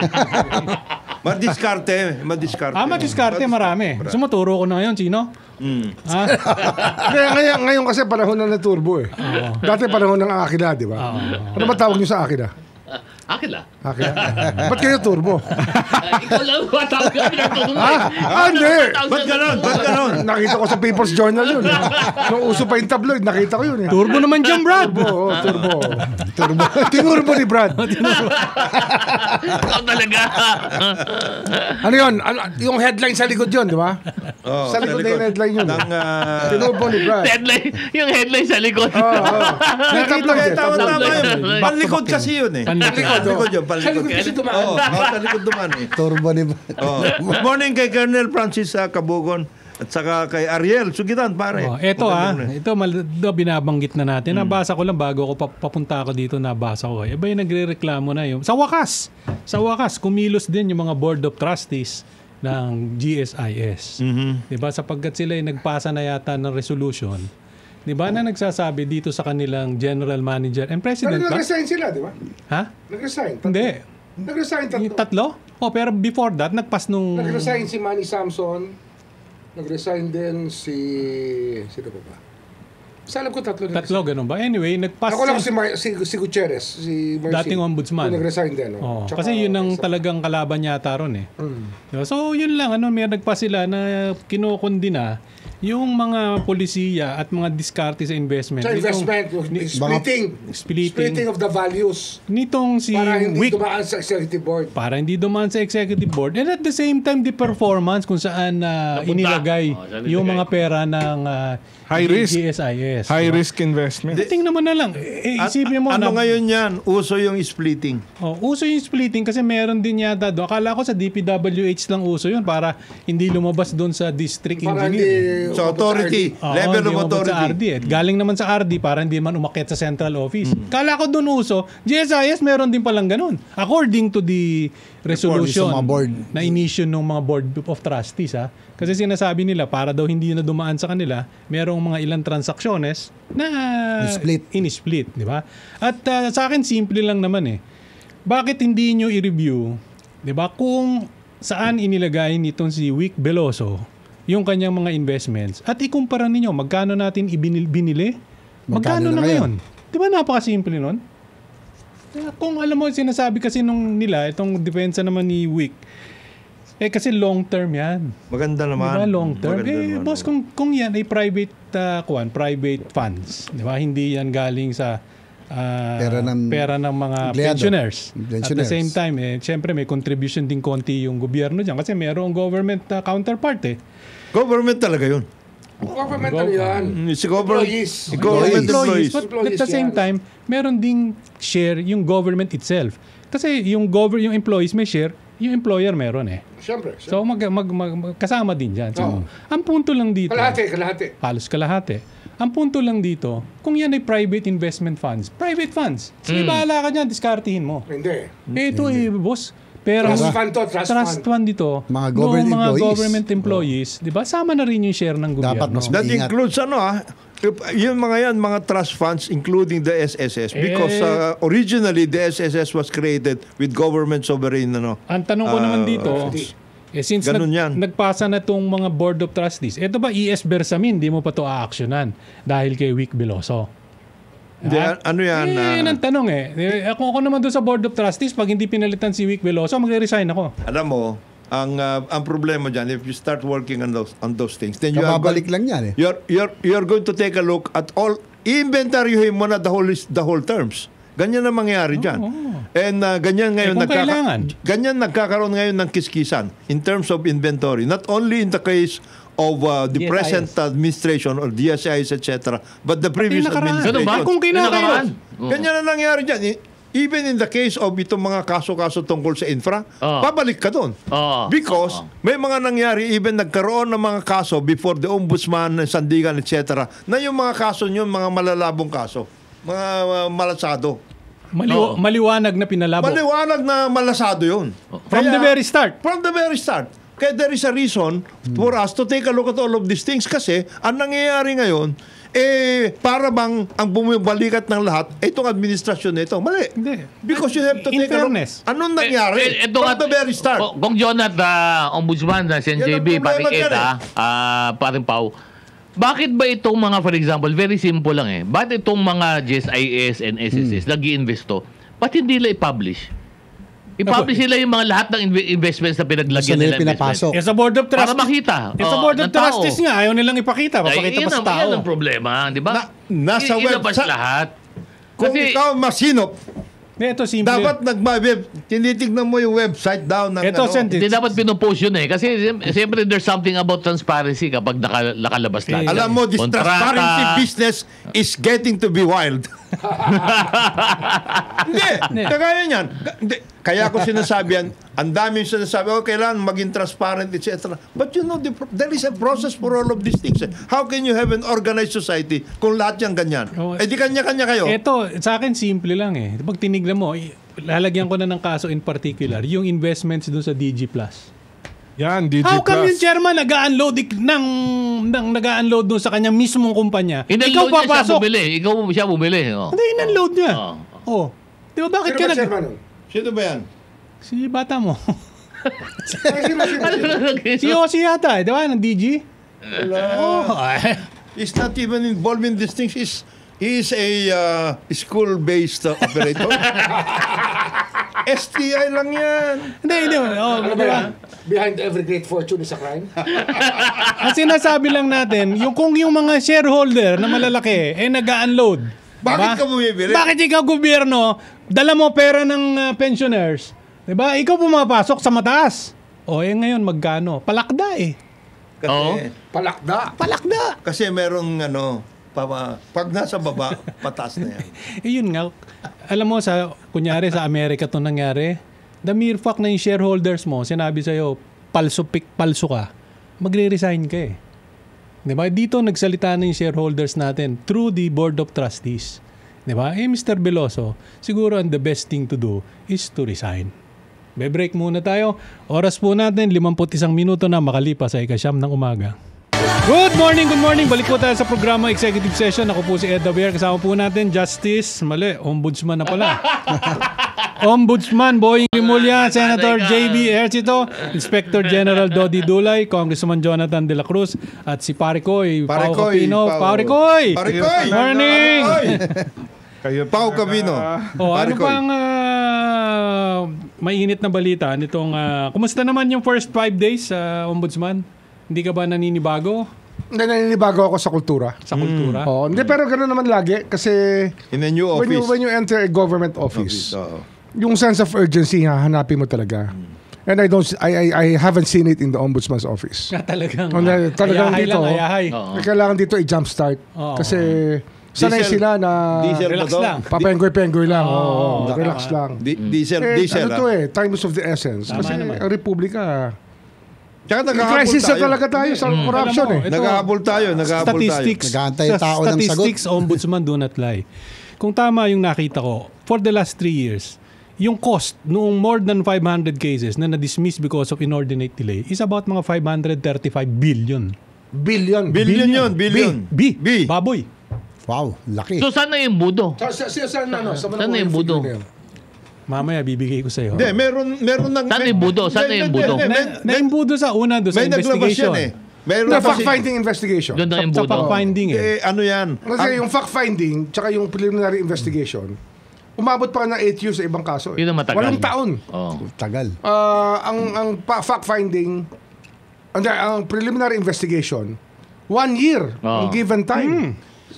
Madiskarte. Madiskarte, marami. Gusto mo, turo ko na ngayon, sino? Ha? Kaya ngayon kasi panahon na ng turbo eh. Dati panahon ng Akila, di ba? Ano ba tawag niyo sa Akila? Akin lang. Akila? Ba't kayo turbo? Ikaw lang matawag ka pinatulong. Hindi! Ba't ganon? Nakita ko sa People's Journal yun. Nung uso pa yung tabloid, nakita ko yun eh. Turbo naman dyan, Brad. Turbo, turbo. Turbo. Tinurbo ni Brad. Ikaw talaga. Ano yun? Yung headline sa likod yun, di ba? Sa likod na yung headline yun. Tinurbo ni Brad. Yung headline sa likod. Yung tabloid eh. Tama Tabloid. yun. Panlikod kasi yun eh. Panlikod yun. Sa likod kasi tumaan. Sa likod dumaan eh. Turbo ni Good morning kay Colonel Francis Cabugon at saka kay Ariel Sugitan, pare. Ito binabanggit na natin. Nabasa ko lang bago ako papunta ako dito, nabasa ko. Iba yung nagrereklamo na yun. Sa wakas, kumilos din yung mga Board of Trustees ng GSIS. Diba? Sapagkat sila ay nagpasa na yata ng resolution. Diba na nagsasabi dito sa kanilang general manager and president Pero ba? nag-resign sila, di ba? Ha? Nag-resign. Hindi. Nag-resign Yung tatlo. tatlo? Pero before that, nagpas nung... Nag-resign si Manny Samson. Nag-resign din si... Sino pa ba? Sa alam ko tatlo. Tatlo, ganun ba? Anyway, nagpas... Ako lang si Gutierrez. Si Mercy. Dating ombudsman. Yung nag-resign din. Oh, Tsaka- kasi yun ang talagang kalaban yata ron eh. Diba? So yun lang, may nagpas sila na kinukundina yung mga polisiya at mga diskarte sa investment. Sa investment, splitting of the values. Nitong si Para hindi Wick, dumaan sa executive board. para hindi dumaan sa executive board, and at the same time the performance kung saan inilagay saan yung nilagay? mga pera ng High risk. GSIS. High risk investment. Tingnan mo na lang. Isipin mo ano na. ngayon yan? Uso yung splitting. Uso yung splitting kasi meron din yata doon. Akala ko sa DPWH lang uso yun para hindi lumabas doon sa district Para engineer. hindi So authority, level hindi of umabot sa authority. RD eh. Galing naman sa RD para hindi man umakyat sa central office. Kala ko doon uso. GSIS meron din palang ganun. According to the resolution Sa mga board. na inisyu ng mga board of trustees ha. Kasi sinasabi nila para daw hindi na dumaan sa kanila, merong mga ilang transaksyonnes na in-split, di ba? At sa akin simple lang naman eh. Bakit hindi nyo i-review, di ba? Kung saan inilagay nitong si Wick Veloso yung kanyang mga investments at ikumpara ninyo magkano natin binili, magkano na ngayon. Di ba napakasimple nun? Kung alam mo, sinasabi kasi nung nila, itong depensa naman ni Wick, kasi long term yan. Maganda naman. Diba long term? Maganda naman. Boss, kung yan ay private private funds, di ba? Hindi yan galing sa pera ng mga pensioners. At the same time, syempre may contribution din konti yung gobyerno dyan kasi mayroong government counterpart eh. Government talaga yun. Government yan. Si government employees. But at the same time, meron ding share yung government itself. Kasi yung employees may share, yung employer meron eh. Siyempre. So kasama din dyan. So, ang punto lang dito, Kalahati. halos kalahati. Ang punto lang dito, kung yan ay private investment funds, sige bahala ka dyan, diskartihin mo. Hindi. Ito boss, pero Trust fund to, trust fund dito, Mga government employees, di ba? Sama na rin yung share ng gobyerno. Dapat mas That Ingat. includes yung mga trust funds including the SSS because originally the SSS was created with government sovereign Ang tanong ko naman dito, since ganun yan. nagpasa na itong mga board of trustees, ito ba ES Bersamin, di mo pa ito a-actionan dahil kay Wick Veloso? Ano yan? Yun ang tanong ako naman doon sa board of trustees, pag hindi pinalitan si Wick Veloso, magre-resign ako. Alam mo, ang problema dyan, if you start working on those things, then you are Kababalik lang yan eh. you're going to take a look at all, i-inventaryohin mo na the whole terms. Ganyan na mangyayari dyan. And ganyan ngayon ganyan nagkakaroon ngayon ng kiskisan in terms of inventory. Not only in the case of the DSIS. present administration or DSIS, etc., but the previous administration. Ganun ba? Kung kinakaroon. Ganyan na nangyari dyan. Even in the case of itong mga kaso-kaso tungkol sa infra, pabalik ka doon. Because may mga nangyari, even nagkaroon ng mga kaso before the ombudsman, sandigan, etc., na yung mga kaso nyo, mga malalabong kaso, mga malasado. Maliwanag na pinalabo. Maliwanag na malasado yun. From the very start. From the very start. Kaya there is a reason for us to take a look at all of these things kasi ang nangyayari ngayon, para bang ang bumibalikat ng lahat, itong administrasyon na ito. Mali. Hindi. Because you have to take a look. Anong nangyari? From the very start. Kung Jonat, ombudsman na CNJB, paring ETA, paring Pau, bakit ba itong mga, for example, very simple lang bakit itong mga GSIS and SSS nag-i-investo, ba't hindi nila i-publish? I-publish nila yung mga lahat ng investments na pinaglagyan nila investment. Sa board of trustees. Para makita. Sa board of trustees nga, ayaw nilang ipakita. Papakita pa sa tao. Yan ang problema, di ba? Nasa Ilabas website. lahat. Kung ikaw masinop, Ito simple. dapat tinitignan mo yung website daw ng Ito, Hindi dapat pinupost yun Kasi siyempre there's something about transparency kapag nakalabas lahat. Alam mo, this Kontrata. transparency business is getting to be wild. Hindi. Kagaya niyan. Kaya ako sinasabi yan, ang daming sinasabi, kailangan maging transparent, etc. But you know, there is a process for all of these things. How can you have an organized society kung lahat yan ganyan? Di kanya-kanya kayo. Ito, sa akin simple lang Pag tinignan mo, lalagyan ko na ng kaso in particular, yung investments doon sa DG Plus. Yan, DG How come Plus. yung chairman nag-unload doon sa kanyang mismong kumpanya? Ikaw papasok. Ikaw siya bumili. Hindi, in-unload niya. Di ba bakit ka Sino ba yan? Si bata mo. Si Yossi yata, di ba? Ng DG? He's not even involved in these things. He's a school-based operator. STI lang yan. Hindi. Diba? behind every great fortune is a crime? Ang sinasabi lang natin, kung yung mga shareholder na malalaki, nag-unload. Bakit ka bumibili? Bakit ikaw gobyerno, dala mo pera ng pensioners, diba? Ikaw pumapasok sa mataas. Ngayon magkano? Palakda Kasi, Palakda. kasi merong pag nasa baba, pataas na yan. Yun nga. Alam mo, kunyari sa Amerika to nangyari, the mere fact na yung shareholders mo, sinabi sa'yo, palso ka, magre-resign ka Diba? Dito nagsalita na yung shareholders natin through the Board of Trustees. Diba? Mr. Veloso, siguro the best thing to do is to resign. Be-break muna tayo. Oras po natin, 51 minuto na makalipas sa 9:00 ng umaga. Good morning. Balik po tayo sa programa Executive Session. Ako po si Ed Davier. Kasama po natin, Ombudsman na pala. Ombudsman Boying Rimulya, Senator J.B. Ejercito, Inspector General Dodi Dulay, Congressman Jonathan De La Cruz, at si Paricoy Pao Capino. Paricoy! Morning! Pao Capino. Ano pang mainit na balita nitong kumusta naman yung first 5 days sa Ombudsman? Hindi ka ba naninibago? Hindi, naninibago ako sa kultura. Sa kultura? Hindi, pero gano'n naman lagi kasi in a new office. When you enter a government office, yung sense of urgency hahanapin mo talaga. And I haven't seen it in the Ombudsman's office. Talagang ayahay dito. Ayahay. Kailangan dito i-jumpstart. Kasi sanay sila na relax lang. Papenggoy-penggoy lang. Relax lang. Diesel. Time is of the essence. Kasi ang Republika, tsaka crisis na talaga tayo sa corruption Naghahabol tayo. Statistics. Nag-aantay tao ng sagot. Statistics, Ombudsman do not lie. Kung tama yung nakita ko, for the last 3 years, yung cost noong more than 500 cases na na-dismiss because of inordinate delay is about mga 535 billion. Billion. Billion. B. Baboy. Wow, laki. So, saan na yung budo? Saan na yung budo? Mamaya bibigay ko sa'yo. Hindi, meron ng... Saan yung budo? Saan na yung budo? Naimbudo sa una doon sa may investigation. May naglabas yan Meron na fact-finding investigation. Doon na yung Sa budo. fact-finding ano yan? Kasi yung fact-finding tsaka yung preliminary investigation, umabot pa na 8 years sa ibang kaso. Yun ang matagal. 8 taon. Tagal. Ang fact-finding, ang preliminary investigation, 1 year ang given time.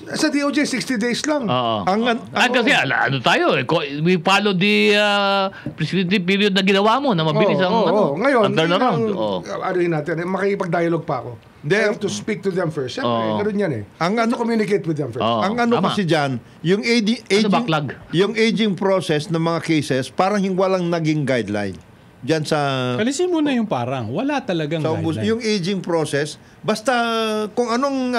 Sa DOJ, 60 days lang. Kasi ano tayo we follow the prescriptive period na ginawa mo na mabilis ngayon, turnaround. Anuhin natin, makikipag-dialogue pa ako. I have to speak to them first. Siyempre, ganoon yan to communicate with them first. Ang kasi dyan, yung aging process ng mga cases, parang walang naging guideline. Diyan sa... Kalisin mo na yung parang. Wala talagang guideline. Yung aging process, basta kung anong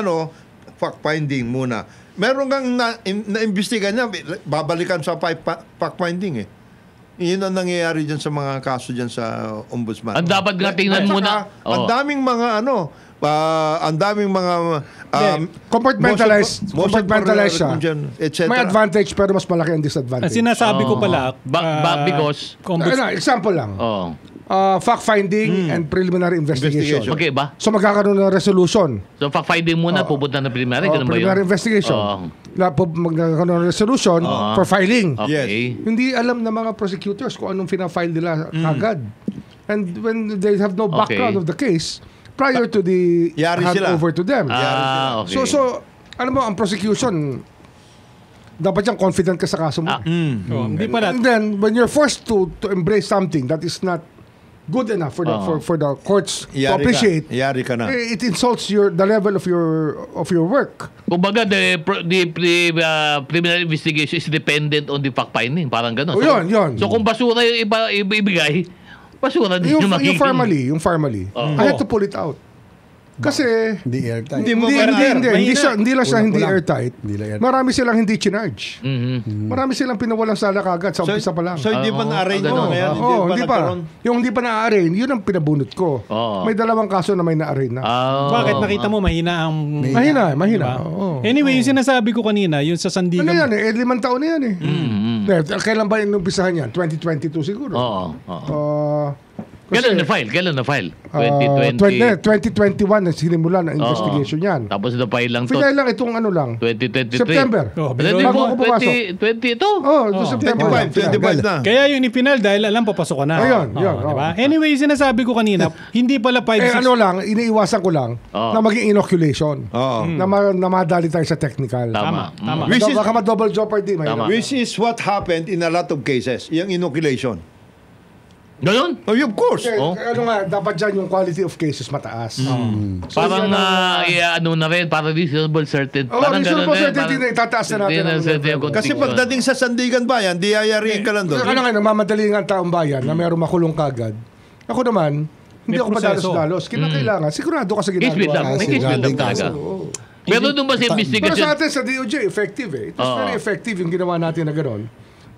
fact-finding muna. Meron kang na-imbestigan niya, babalikan sa fact-finding Yun ang nangyayari dyan sa mga kaso dyan sa Ombudsman. Ang dapat nga tingnan muna. Ang daming mga compartmentalized siya. May advantage pero mas malaki ang disadvantage. Sinasabi ko pala, because... example lang. Fact-finding and preliminary investigation. Okay ba? So magkakaroon ng resolution. So fact-finding muna, pupunta na preliminary. Preliminary investigation. Magkakaroon ng resolution for filing. Okay. Hindi alam ng mga prosecutors kung anong fina-file nila agad. And when they have no background of the case, prior to the handover to them. Okay. So, alam mo, ang prosecution, dapat yung confident ka sa kaso mo. Hindi pala. And then, when you're forced to embrace something that is not good enough for the courts to appreciate, yari ka na. It insults the level of your work. Kumbaga, the preliminary investigation is dependent on the fact-finding. Parang gano'n. Yun. So, kung basura yung ibigay, basura din yung magiging. Yung formally. I had to pull it out. Kasi Hindi airtight. Hindi lang siya hindi airtight. Marami silang hindi chinarge. Mhm. Marami silang pinawalang sala kagad sa umpisa pa lang. So hindi pa na-arrange ganun. ngayon? Hindi pa. Yung hindi pa na-arrange, yun ang pinabunot ko. May 2 kaso na may na-arrange na. Bakit nakita mo mahina ang... Mahina. Anyway, yung sinasabi ko kanina, yung sa Sandigan... Ano yan 5 taon na yan Kailan ba yung umpisahan yan? 2022 siguro. Kailan na-file? 2021 na sinimulan ang investigation yan. Tapos na-file lang to. Final lang itong ano lang. 2023. September. Bago ako pumasok. 20 ito? September. 25 na. Kaya yun ipinal dahil alam papasok ka na. Ayun, yun. Diba? Anyway, sinasabi ko kanina, hindi pala 5-6. Ano lang, iniiwasan ko lang na maging inoculation. Na madali tayo sa technical. Tama. Baka ma-double jeopardy. Which is what happened in a lot of cases, yung inoculation. Ganon? Oh, of course. Ano nga, dapat dyan yung quality of cases mataas. Parang ano na rin, parang reasonable certainty. Parang reasonable certainty na itataas na natin. Kasi pagdating sa Sandigan Bayan, DIRE ka lang doon. Ano nga, nagmamadali nga ang taong bayan na mayroong makulong kagad. Ako naman, hindi ako madalos-dalos. Kinakailangan, sigurado ka sa ginagawa. May case build lang talaga. Pero doon ba sa investigation? Pero sa atin, sa DOJ, effective eh. It was very effective yung ginawa natin na gano'n.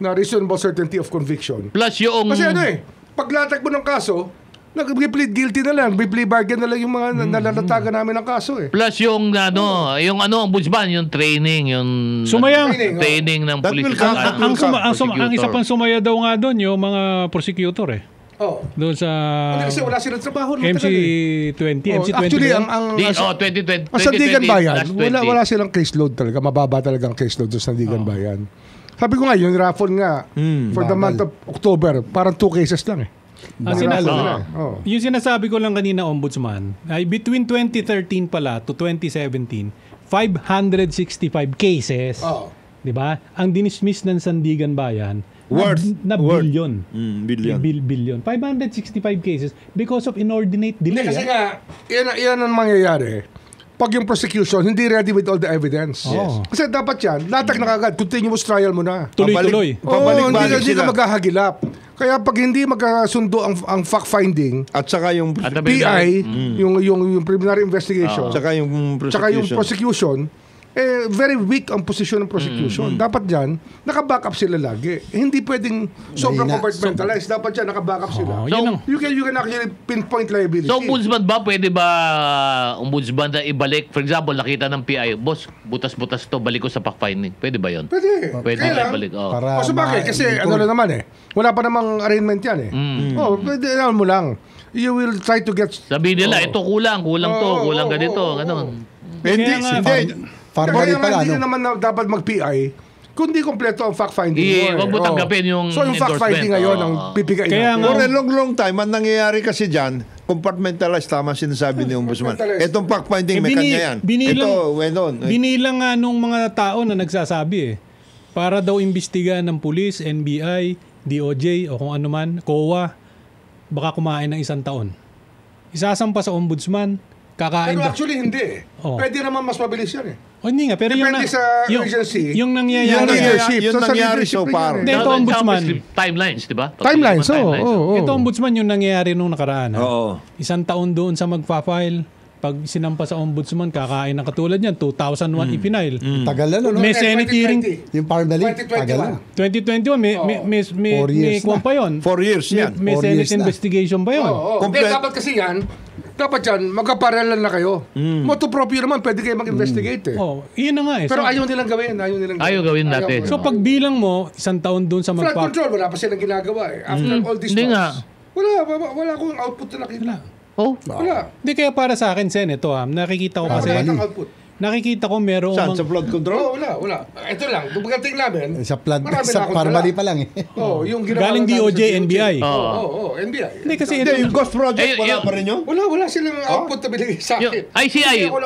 Na reasonable certainty of conviction. Plus yung... Kasi paglatag mo ng kaso, nag-plead guilty na lang, plea bargain na lang yung mga nalalatagan namin ng kaso eh. Plus yung ombudsman, yung training, yung Sumayang. training ng police. Ang isa pang sumaya daw nga doon yung mga prosecutor eh. Doon sa kasi wala silang trabaho MC20, MC21. Actually, 2020. Ang Sandigan Bayan, wala silang caseload talaga. Mababa talagang caseload sa Sandigan Bayan. Sabi ko nga, yung raffle nga, for the month of October, parang 2 cases lang eh. Yung sinasabi ko lang kanina, Ombudsman, ay between 2013 pala to 2017, 565 cases. Diba? Ang dinismiss ng Sandigan Bayan, na billion. Billion. 565 cases because of inordinate delay. Kasi nga, yan ang mangyayari. Pag yung prosecution, hindi ready with all the evidence. Kasi dapat yan, latag na kagad, continuous trial mo na. Tuloy-tuloy. Hindi ka maghahagilap. Kaya pag hindi magkasundo ang fact-finding, at saka yung PI, yung preliminary investigation, saka yung prosecution, very weak ang posisyon ng prosecution. Dapat dyan, naka-backup sila lagi. Hindi pwedeng sobrang compartmentalized. Dapat dyan, naka-backup sila. You can actually pinpoint liability. So, ombudsman ba, pwede ba ombudsman na ibalik? For example, nakita ng PI, boss, butas-butas to, balik ko sa fact-finding. Pwede ba yun? Pwede. Pwede na ibalik. So bakit? Kasi ano lang naman wala pa namang arraignment yan pwede naman mo lang. You will try to get... Sabihin nila, ito kulang to, ganito, ganon. Hindi. Hindi naman dapat mag-PI kundi kompleto ang fact-finding mo. Huwag mo tanggapin yung so yung fact-finding ngayon ang pipigain kaya natin. For a long time, ang nangyayari kasi dyan, compartmentalized, tama sinasabi ni Ombudsman. Itong fact-finding, may kanya yan. Binilang nga nung mga tao na nagsasabi para daw imbestigahan ng pulis, NBI, DOJ, o kung ano man, COA, baka kumain ng 1 taon. Isasampa sa Ombudsman, kakain. Pero actually hindi Pwede naman mas mabilis yan hindi nga, pero depende sa urgency. Yung nangyayari. Yung nangyari so far. Ito Ombudsman. Timelines, di ba? Timelines, Ito Ombudsman yung nangyayari nung nakaraan. 1 taon doon sa magfa-file. Pag sinampa sa Ombudsman, kakain ng katulad niyan, 2001 ipinail. Tagal na, no? May Senate hearing. Yung Parliament, tagal na. 2021, may kung pa yun. 4 years yan. May Senate investigation pa yun. Dapat kasi yan, dapat yan, magkaparallel na kayo. Motu proprio naman, pwede kayo mag-investigate Iyon na nga Pero ayaw nilang gawin. Ayaw gawin natin. So pag bilang mo, 1 taon doon sa flood control, wala pa silang ginagawa After all these months. Wala akong output na nakita. Wala. Hindi kaya para sa akin, Sen, ito nakikita ko kasi, nakikita ko merong... Saan? Sa flood control? Wala. Ito lang, dumating namin. Sa flood, para mali pa lang yung ginawa galing DOJ, NBI. NBI. Hindi kasi yung Ghost Project, wala pa rin yun? Wala silang output na binigay sa akin.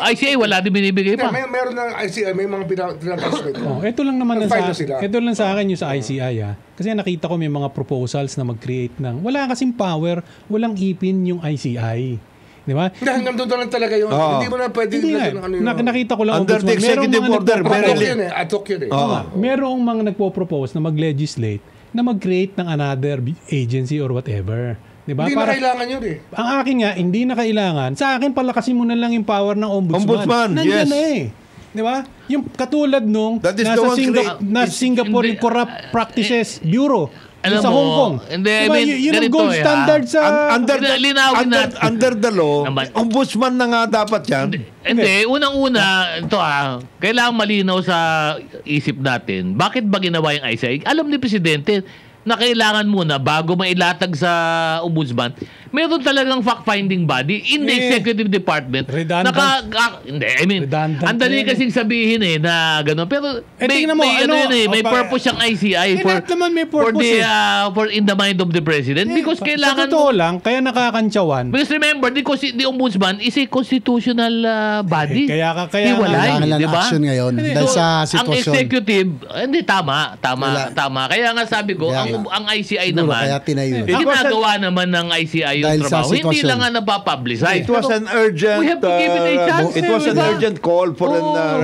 ICI, wala din binibigay pa. Meron ng ICI, may mga pinatranslate. Ito lang naman ito lang sa akin yung sa ICI Kasi nakita ko may mga proposals na mag-create ng... Wala kasing power, walang ipin yung ICI. Di ba? Hanggang doon lang talaga yun. Hindi mo na pwede... Nakita ko lang... Under the executive order. Atok yun merong mga nagpo-propose na mag-legislate na mag-create ng another agency or whatever. Diba? Hindi na kailangan yun Ang akin nga, hindi na kailangan. Sa akin, palakasin mo na lang yung power ng ombudsman. Nandiyan na Di ba? Yung katulad nung Singapore Corrupt Practices Bureau sa Hong Kong. Diba? Yun ang gold standard sa... Under the law, ombudsman na nga dapat yan. Hindi. Unang-una, ito kailangan malinaw sa isip natin. Bakit ba ginawa yung ICI? Alam ni Presidente na kailangan muna bago mailatag sa ombudsman, meron talagang fact-finding body in the executive department. Redundant. Ang dali kasing sabihin na gano'n. Pero tingnan mo, may purpose siyang ICI for in the mind of the president because kailangan... Sa totoo lang, kaya nakakantsawan. Because remember, the ombudsman is a constitutional body. Kaya kailangan lang action ngayon dahil sa sitwasyon. Ang executive, hindi, tama. Kaya nga sabi ko, ang ICI naman, ginagawa naman ng ICI yung trabaho. Hindi lang nga napapublicize. It was an urgent we have to give it a chance. it was an urgent call for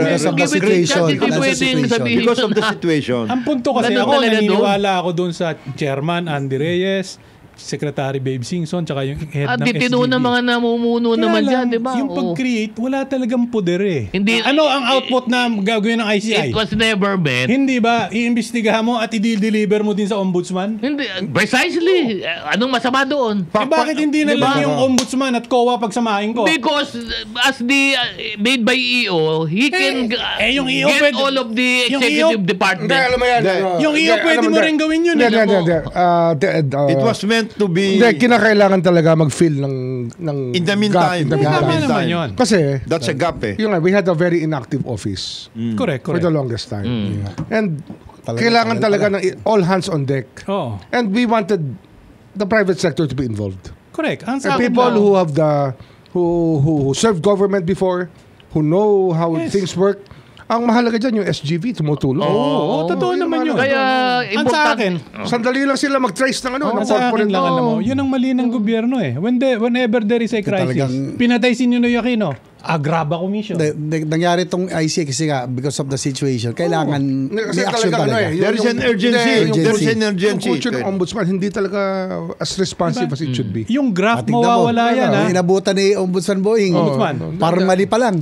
because of the situation. Because of the situation. Ang punto kasi naniniwala ako doon sa chairman Andy Reyes, Secretary Babe Singson, tsaka yung head ng SGB. Titino na mga namumuno naman dyan, di ba? Yung pag-create, wala talagang poder eh. Hindi, ano ang output na gagawin ng ICI? It was never meant. Hindi ba? Iimbestigahan mo at i-deliver mo din sa ombudsman? Hindi. Precisely. Anong masama doon? Bakit hindi na lang yung ombudsman at COA pagsamahin ko? Because as the made by EO, he can yung EO get all of the executive department. Alam mo yan. Yung EO pwede mo rin gawin yun. It was meant to be... Hindi, kinakailangan talaga mag-fill ng in the meantime. Naman yun. Kasi, that's a gap eh. We had a very inactive office. Correct. For the longest time. And kailangan talaga ng all hands on deck. Oh. And we wanted the private sector to be involved. Correct. And people who have who served government before, who know how things work. Ang mahalaga dyan yung SGV, tumutulong. Oo, totoo naman yun. Kaya, sa akin, sandali lang sila mag-trace ng ng sa akin corporate lang, yun ang mali ng gobyerno eh. Whenever there is a crisis, pinatay si Ninoy Aquino, agraba commission. Nangyari tong IC kasi nga, because of the situation, kailangan may action talaga. There is an urgency. There is an urgency. Yung culture ng ombudsman, hindi talaga as responsive as it should be. Yung graph mawawala yan ha. Inabutan ni Ombudsman Boying. Parang mali pa lang.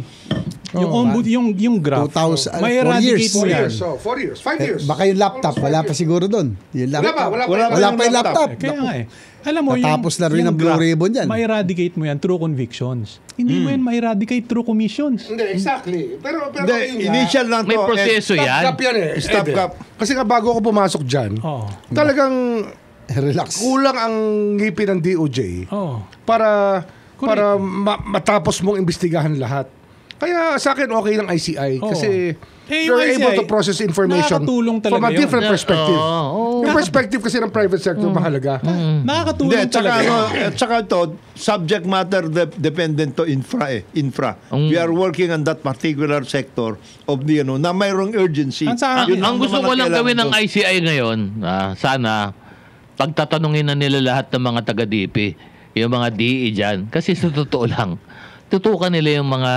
Yung graph, may eradicate mo yan. 4 years, 5 years. Baka yung laptop, wala pa siguro doon. Wala pa yung laptop. Kaya nga eh. Alam mo, natapos na rin ang Blue Ribbon yan. Ma-eradicate mo yan through convictions. Hindi mo yan ma-eradicate through commissions. Hindi, exactly. Pero initial lang to. May proseso yan. Stop yan eh. Stop gap. Kasi nga bago ako pumasok dyan, talagang relax. Kulang ang ngipin ng DOJ para matapos mong imbestigahan lahat. Kaya sa akin okay lang ICI kasi you're able to process information from a different perspective. Yung perspective kasi ng private sector mahalaga. Nakakatulong talaga. At saka ito, subject matter dependent to infra. We are working on that particular sector of the na mayroong urgency. Ang gusto ko lang gawin ng ICI ngayon, sana pagtatanungin na nila lahat ng mga taga-DP, yung mga DE dyan. Kasi sa totoo lang, tutukan nila yung mga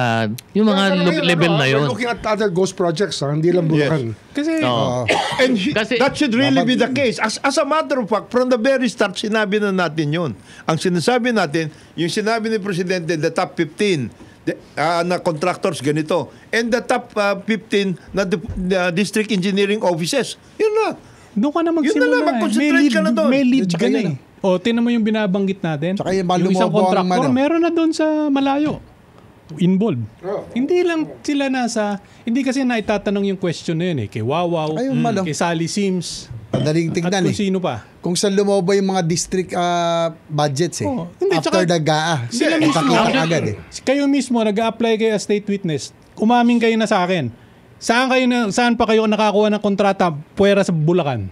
level na yun. We're looking at other ghost projects, hindi lang Bulacan. Kasi that should really be the case. As a matter of fact, from the very start, sinabi na natin yun. Ang sinasabi natin, yung sinabi ni Presidente, the top 15 na contractors ganito, and the top 15 na district engineering offices. Yun na. Doon ka na magsimula. Yun na lang, mag-concentrate ka na doon. May lead ka na eh. Tinan mo yung binabanggit natin. Tsaka yung isang contractor, meron na doon sa malayo. Involved. Hindi lang sila hindi kasi na itatanong yung question na yun eh. Kay Wawaw, kay Sally Sims. Madaling tignan at kung sino pa. Kung saan lumobo yung mga district budgets eh. After nag-GAA. Sila mismo. Kayo mismo, nag-a-apply kayo as state witness. Umamin kayo na sa akin. Saan pa kayo nakakuha ng kontrata puwera sa Bulacan?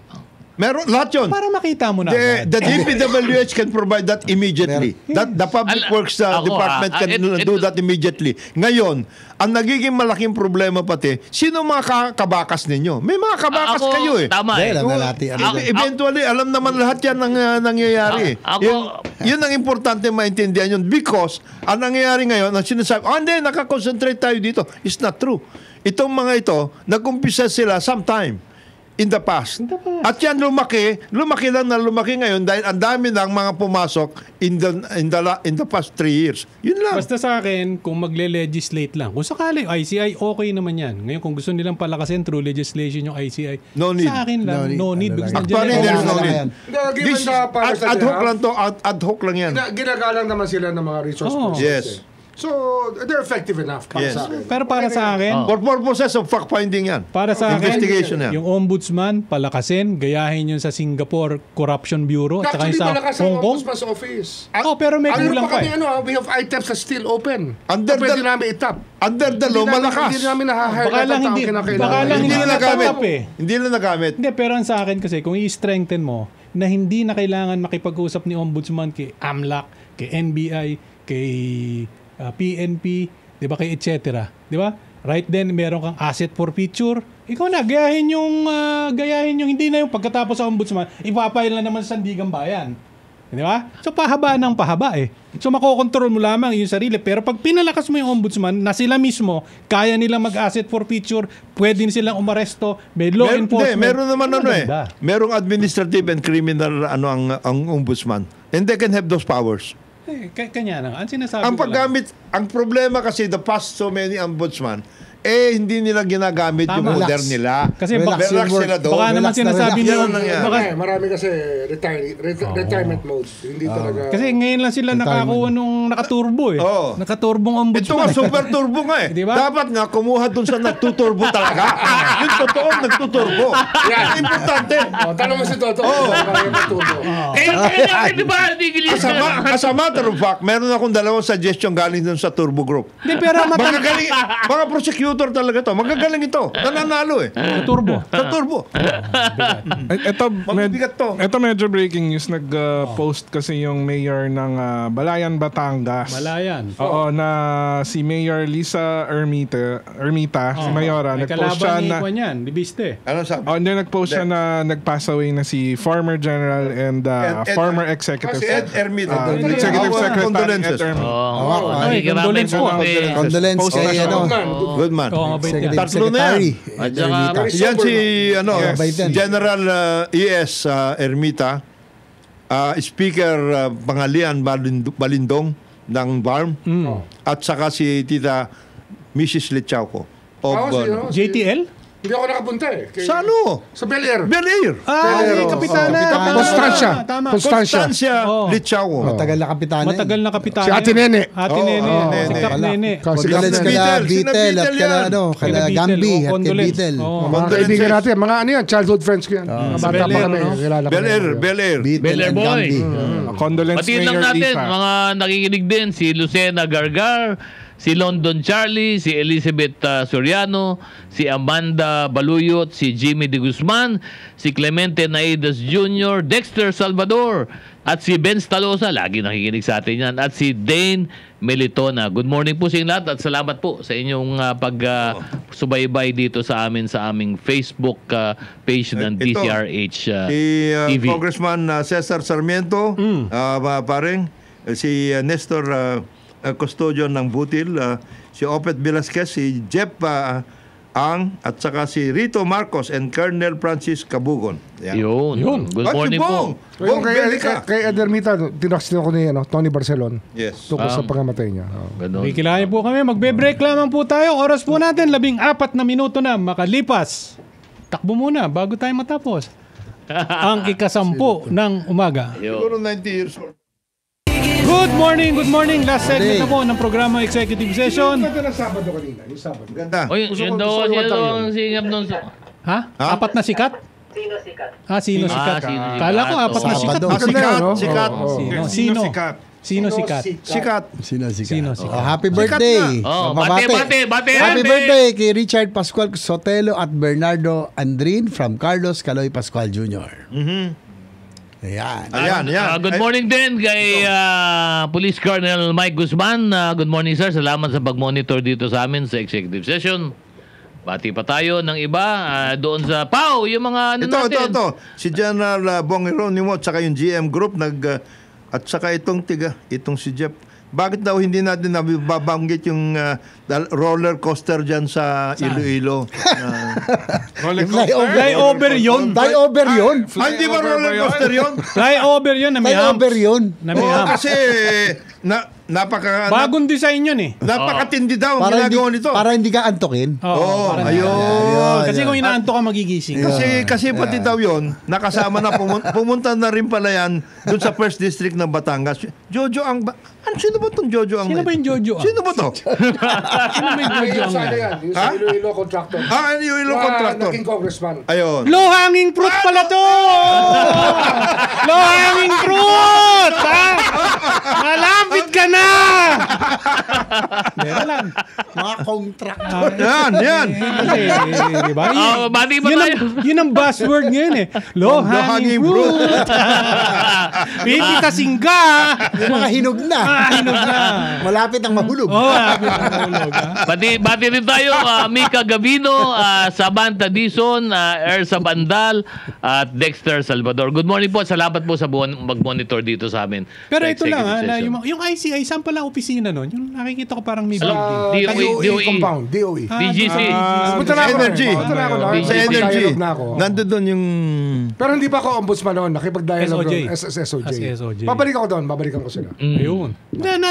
Meron lahat yun. Para makita mo na. The DPWH can provide that immediately. The Public Works Department can do that immediately. Ngayon, ang nagiging malaking problema pati, sino mga kabakas ninyo? May mga kabakas kayo eh. Tama eh. Eventually, alam naman lahat yan ang nangyayari. Yun ang importante maintindihan yun. Because, ang nangyayari ngayon, ang sinasabi, hindi, nakakonsentrate tayo dito. It's not true. Itong mga ito, nag-umpisa sila sometime in the past. At yan lumaki ngayon dahil ang dami ng mga pumasok in the past 3 years. Yun lang. Basta sa akin, kung magle-legislate lang, kung sakali ICI, okay naman yan. Ngayon, kung gusto nilang palakasin through legislation yung ICI, no need. Sa akin lang, no need. Actually, there's no need. Ad hoc lang to, ad hoc lang yan. Ginagalang naman sila ng mga resource persons. Yes. So, they're effective enough para Yes. sa akin. Pero para sa akin, For purposes of fact-finding yan. para sa akin, Investigation yan. yung ombudsman, palakasin, gayahin yun sa Singapore Corruption Bureau at saka Actually, sa malakas ang Hong Kong. Ombudsman's Office. Oh, pero may Ano kulang pa pa kami, eh. we have items na still open. Under Na pwede the- namin itap. Under the law, malakas. Hindi namin na-hire Baka lang hindi- baka lang Hindi na nagamit. natanggap eh. Hindi na nagamit. Hindi, pero ang sa akin kasi, kung i-strengthen mo, na hindi na kailangan makipag-usap ni Ombudsman kay AMLAC, kay NBI, kay PNP, di ba, kay et cetera. Di ba? Right then, meron kang asset forfeiture. Ikaw na, gayahin yung hindi na yung pagkatapos sa Ombudsman, ipapile na naman sa Sandigan Bayan. Di ba? So, pahaba ng pahaba eh. So, makokontrol mo lamang yung sarili. Pero pag pinalakas mo yung Ombudsman, na sila mismo, kaya nilang mag-asset forfeiture, pwede silang umaresto, may law enforcement. Meron naman Maganda. Merong administrative and criminal ang ombudsman. And they can have those powers. Kanya na. Ang sinasabi Ang ko lang. paggamit, ang problema kasi the past so many ombudsman, hindi nila ginagamit yung Tama. order Relax. nila. Kasi Relax baka, your work. sila doon. baka naman Relax na sinasabi relax. niyo, Yan lang yan. baka, Marami kasi retirement modes. Hindi talaga. kasi ngayon lang sila nakakuha nung nakaturbo eh. Oo. Nakaturbong Ito ombudsman. nga, super turbo nga eh. Di ba? Dapat nga, kumuha dun sa nagtuturbo talaga. Yung totoo, nagtuturbo. Yan. Importante. Tanong mo si Toto. Marami matulog. Di ba? As a matter of fact, meron akong dalawang suggestion galing dun sa Turbo Group. Hindi, pero Magagaling, mga prosecutor talaga to. Magagaling ito. Nananalo eh. Nakaturbo. Sa Turbo. Ito, Mabibigat to. ito medyo breaking news. Nag-post kasi yung mayor ng Balayan, Batangas. Malayan. Oo, na si Mayor Lisa Ermita, si Mayora, May nagpost siya kalaban ni na... Kwan yan, Libiste. Ano sabi? Oh, hindi, nagpost siya na nag-pass away na si former general and former executive Si Ed Ermita. Executive Our Secretary condolences. Ed Ermita. condolence po. Condolence Post kay na siya. Good man. Oo, mabait yan. Executive Tatlo na yan. Secretary. At saka- Ermita. Yan si Mabait yan. General E.S. Ermita, Speaker Pangalian Balindong ng BARM, at saka si Tita Mrs. Lechauco of JTL? Hindi ako nakapunta eh. sa ano? Sa Bel Air. Bel Air. Ay, kapitana. Kapitana. Constancia. Tama. Constancia Oo. Lechauco. Matagal na kapitana. Matagal na kapitana. Si Ate Nene. Ate Oo, Nene. Nene. Si Kap Nene. Kasi Condolence Sina kala Beetle, Beetle at sina kala Beetle kala yan. Gambi Oh, at kay condolence. Beetle. Oo. Mga kaibigan natin. Mga ano yan, childhood friends ko yan. Mga bata Bel pa Air, kami. no? Kilala ko Bel Air. yan. Bel Air. Beetle Bel Air and boy. Gambi. Condolence Batiin lang Mayor natin, Lisa. mga nakikinig din, si Lucena Gargar, si London Charlie, si Elizabeth Soriano, si Amanda Baluyot, si Jimmy De Guzman, si Clemente Naidas Jr., Dexter Salvador, at si Ben Stalosa, lagi nakikinig sa atin yan, at si Dane Melitona. Good morning po sa inyong lahat at salamat po sa inyong pag-subaybay dito sa aming Facebook page ng Ito, DCRH Si TV. Congressman Cesar Sarmiento, pareng, si Nestor Custodian ng Butil, si Opet Velasquez, si Jeff Ang, at saka si Rito Marcos and Colonel Francis Cabugon. Yan. Yun. Good At si morning Bong. po. Bong Kay Belica. Ed Ermita, tinaksin ako ni Tony Barcelon. Yes. Tungkol sa pangamatay niya. Ganun. Kikilayan po kami. Magbe-break lamang po tayo. Oras po natin, 14 na minuto na makalipas. Takbo muna bago tayo matapos. Ang ikasampu ng umaga. Siguro 90 years old. Good morning. Last segment na po ng programa Executive Session. Ito na Sabado kanina. Yung Sabado. Ganda. Oy, yun daw ang singap nun. Ha? Apat na sikat? Sino sikat? Sino sikat? Kala ko apat na sikat. Sabado. Sikat. no? Sikat. Sino? sikat? Sino sikat? Sikat. Sino sikat? Sino sikat? Happy birthday. Oh, Mabate. bate. Happy birthday kay Richard Pascual Sotelo at Bernardo Andrin from Carlos Caloy Pascual Jr. Ayan. Ayan. Good morning din kay Police Colonel Mike Guzman. Good morning sir. Salamat sa pag-monitor dito sa amin sa executive session. Bati pa tayo ng iba doon sa PAO, yung mga natin. Ito. Si General Bong Hieronimo at saka yung GM Group at saka itong si Jeff. Bakit daw hindi natin nababanggit yung roller coaster dyan sa Iloilo? Flyover yun. Flyover yun. Hindi ba roller coaster yun? Flyover yun. Namiham. Flyover yun. Namiham. Kasi Bagong design yun eh. Napakatindi daw ang Para ginagawa hindi, nito. para hindi ka antokin. Oo, parang- ayun. Kasi kung inaanto ka, magigising. Kasi pati daw yun, nakasama na pumunta na rin pala yan doon sa First District ng Batangas. Jojo ang... sino ba itong Jojo ang... Sino ba yung Jojo ang? Sino ba to? Sino ba yung Jojo ang? Yung sa Iloilo contractor. Yung Iloilo contractor. Naging congressman. Ayun. Low-hanging fruit pala to! Low-hanging fruit! Ha? Malapit ka na! Meron lang. Mga contractor. Yan. Kasi, di ba? bati ba Yun tayo? yun ang buzzword ngayon eh. Low-hanging fruit. Piti kasingga. Yung mga hinog na. Hinog na. Malapit ang mahulog. Malapit ang mahulog. Bati rin tayo, Mika Gavino, Samantha Dizon, Ersa Bandal, at Dexter Salvador. Good morning po. Salamat po sa mag-monitor dito sa amin. Pero sa ito lang executive na session. yung ICI, saan pala opisina nun? Yung nakikita ko parang may Sa building. DOE. compound. DOE. DGC. Punta na ako. Energy. Punta na ako. Sa energy. Dialogue na ako. Nandun doon yung... Pero hindi pa ako ombudsman noon. Nakipag-dialogue SOJ. SOJ. SOJ. Babalik ako doon. Babalikan ko sila. Ayun.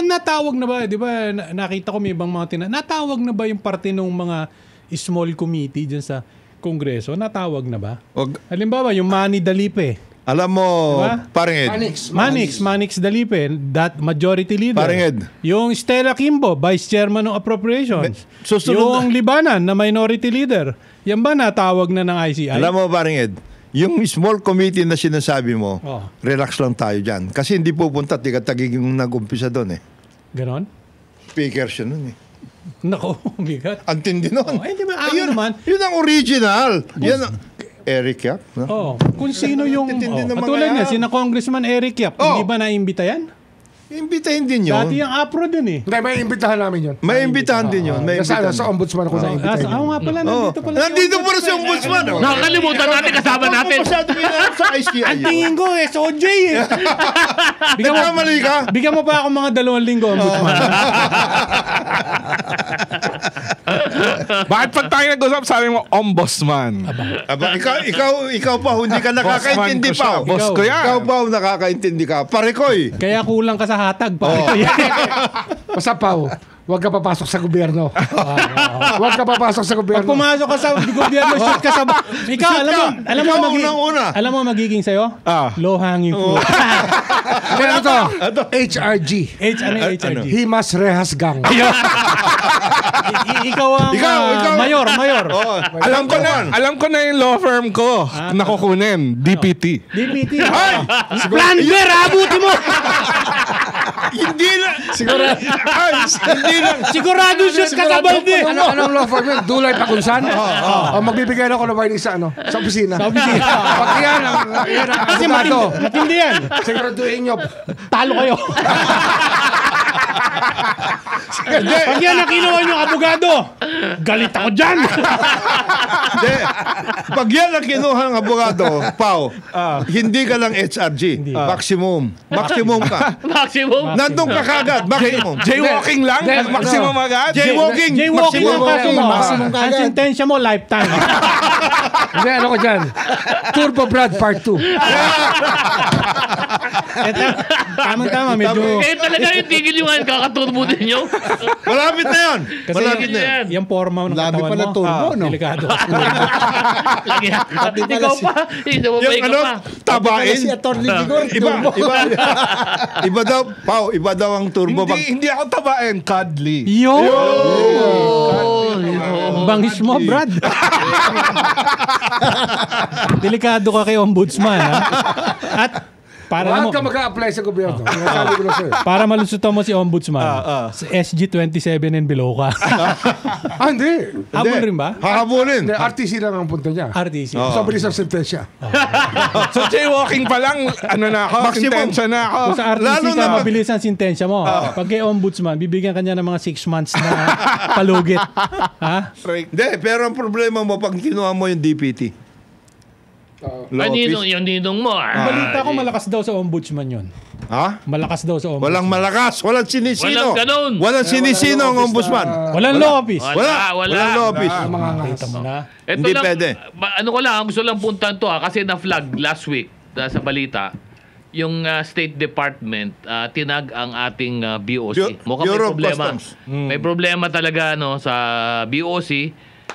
Natawag na ba? Di ba? Nakita ko may ibang mga natawag na ba yung parte ng mga small committee dyan sa Kongreso? Natawag na ba? Halimbawa, yung Manny Dalipe. Alam mo, Diba? parang Ed. Manix Dalipe, that majority leader. Parang Ed. Yung Stella Kimbo, Vice Chairman ng Appropriations. Susunod Yung Libanan na minority leader. Yan ba natawag na ng ICI? Alam mo, parang Ed, yung small committee na sinasabi mo, Oh. relax lang tayo dyan. Kasi hindi pupunta, tagiging nag-umpisa doon eh. Ganon? Speaker siya nun eh. Nako, bigat. Antindi nun. Oh, di ba? Ayun naman. Yun ang original. Yan ang... Eric Yap. No? Oh, kung sino yung... Titindi ng mga katulad niya, yan. sina Congressman Eric Yap. Oh. Hindi ba naimbita yan? Imbitahin din yun. Dati yung APRO din eh. Hindi, may imbitahan namin yun. May imbitahan din yun. May Sa imbitahan. ombudsman ako na-imbitahan Ako nga pala, nandito pala. Nandito pa rin si Ombudsman. Oh. Nakakalimutan natin kasama natin. Masyado minahal sa ICI. Ang tingin ko eh, SOJ eh. Nagkamali ka? Bigyan mo pa ako mga 2 linggo, Ombudsman. Bakit pag tayo nag-usap, sabi mo, ombudsman. Aba, ikaw pa, hindi ka nakakaintindi Bossman ko siya. pa. Boss ko yan. Ikaw pa, nakakaintindi ka. Parekoy. Kaya kulang ka sa hatag pa. Basta Pao, huwag ka papasok sa gobyerno. Huwag ka papasok sa Pag gobyerno. pumasok ka sa gobyerno, shoot ka sa... Ikaw, alam mo, alam mo magiging sa'yo? Low-hanging fruit. Ano to? HRG. Ano yung HRG? Himas Rehas Gang. Ikaw ang mayor. Oh, Alam ko na yung law firm ko na kukunin. DPT. DPT. Plunder, abuti mo! Hindi na. Sigurado shoot ka sa balde. Anong law firm yun? Dulay Pakunsan? Magbibigay na ako ng warning sa sa opisina. Sa opisina. Pag yan ang Kasi abogado, matindi yan. siguraduhin nyo. Talo kayo. Pag yan ang kinuha nyo, abogado, galit ako dyan. Hindi. Pag yan ang kinuha ng abogado, Pao, hindi ka lang HRG. Maximum. Maximum ka. Maximum. Nandun ka kagad. Maximum. Jaywalking lang? Maximum agad? Jaywalking. Jaywalking ang kaso mo. Maximum ka Ang agad. sentensya mo, lifetime. Hindi, ano ko dyan? Turbo Brad Part 2. Tama-tama, medyo... Talaga yung tigil yung kakaturbo ninyo. Malapit na yan. Kasi Malapit na yan. yung forma ng Labi katawan pala mo. turbo, no? Delikado. Ikaw pa. Yung ano, tabain. Si Atty. Vigor. Iba daw, Pao, iba daw ang turbo. Hindi ako tabain. Cuddly. Yo! Bangis mo, Brad. Delikado ka kay Ombudsman, ha? At Huwag ka mag-a-apply sa gobyerno. Sabi ko na sa'yo. para malusutan mo si Ombudsman, sa SG27 and below ka. Hindi. Habol rin ba? Hahabulin. Hindi, RTC lang ang punta niya. RTC. So, bilis ang sentensya. So jaywalking pa lang, ano na ako, Maximum. sentensya na ako. Kung sa RTC Lalo ka, na- mabilis ang sintensya mo. Pag kay Ombudsman, bibigyan ka niya ng mga 6 months na palugit. Ha? Hindi, pero ang problema mo pag kinuha mo yung DPT. Law office. Yung ninong mo. Balita ko malakas daw sa Ombudsman yon. Ha? Malakas daw sa Ombudsman. Walang malakas, walang sinisino. Walang ganun. Walang sinisino ang ombudsman. Walang law office. Wala. Walang law office. Kita mo na. Ito Hindi lang, pwede. ano ko lang, gusto lang puntan to kasi na-flag last week sa balita. State Department tinag ang ating BOC. Mukhang may Bureau of problema. Customs. May problema talaga sa BOC.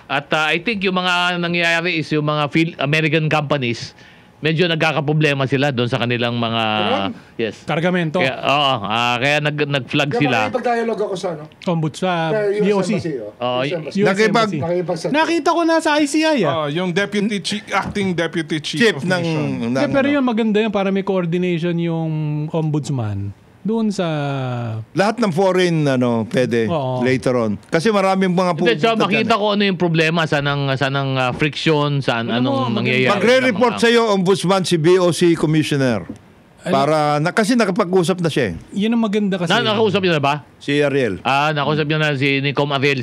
At I think yung mga nangyayari is yung mga American companies, medyo nagkakaproblema sila doon sa kanilang mga Kargamento. Kaya nag-flag sila. Nakipag-dialogue ako sa Ombuds sa BOC. Nakita ko na sa ICI Yung acting deputy chief of mission. Pero yun maganda yan para may coordination yung ombudsman doon sa Lahat ng foreign pwede later on. Kasi maraming mga So, makita ko ano yung problema, saan ang friction, saan anong nangyayari. Magre-report sa iyo ombudsman si BOC commissioner. Para kasi nakapag-usap na siya. Yun ang maganda kasi. Nakausap niyo na ba? Si Ariel. Nakausap niyo na si Nicom Ariel,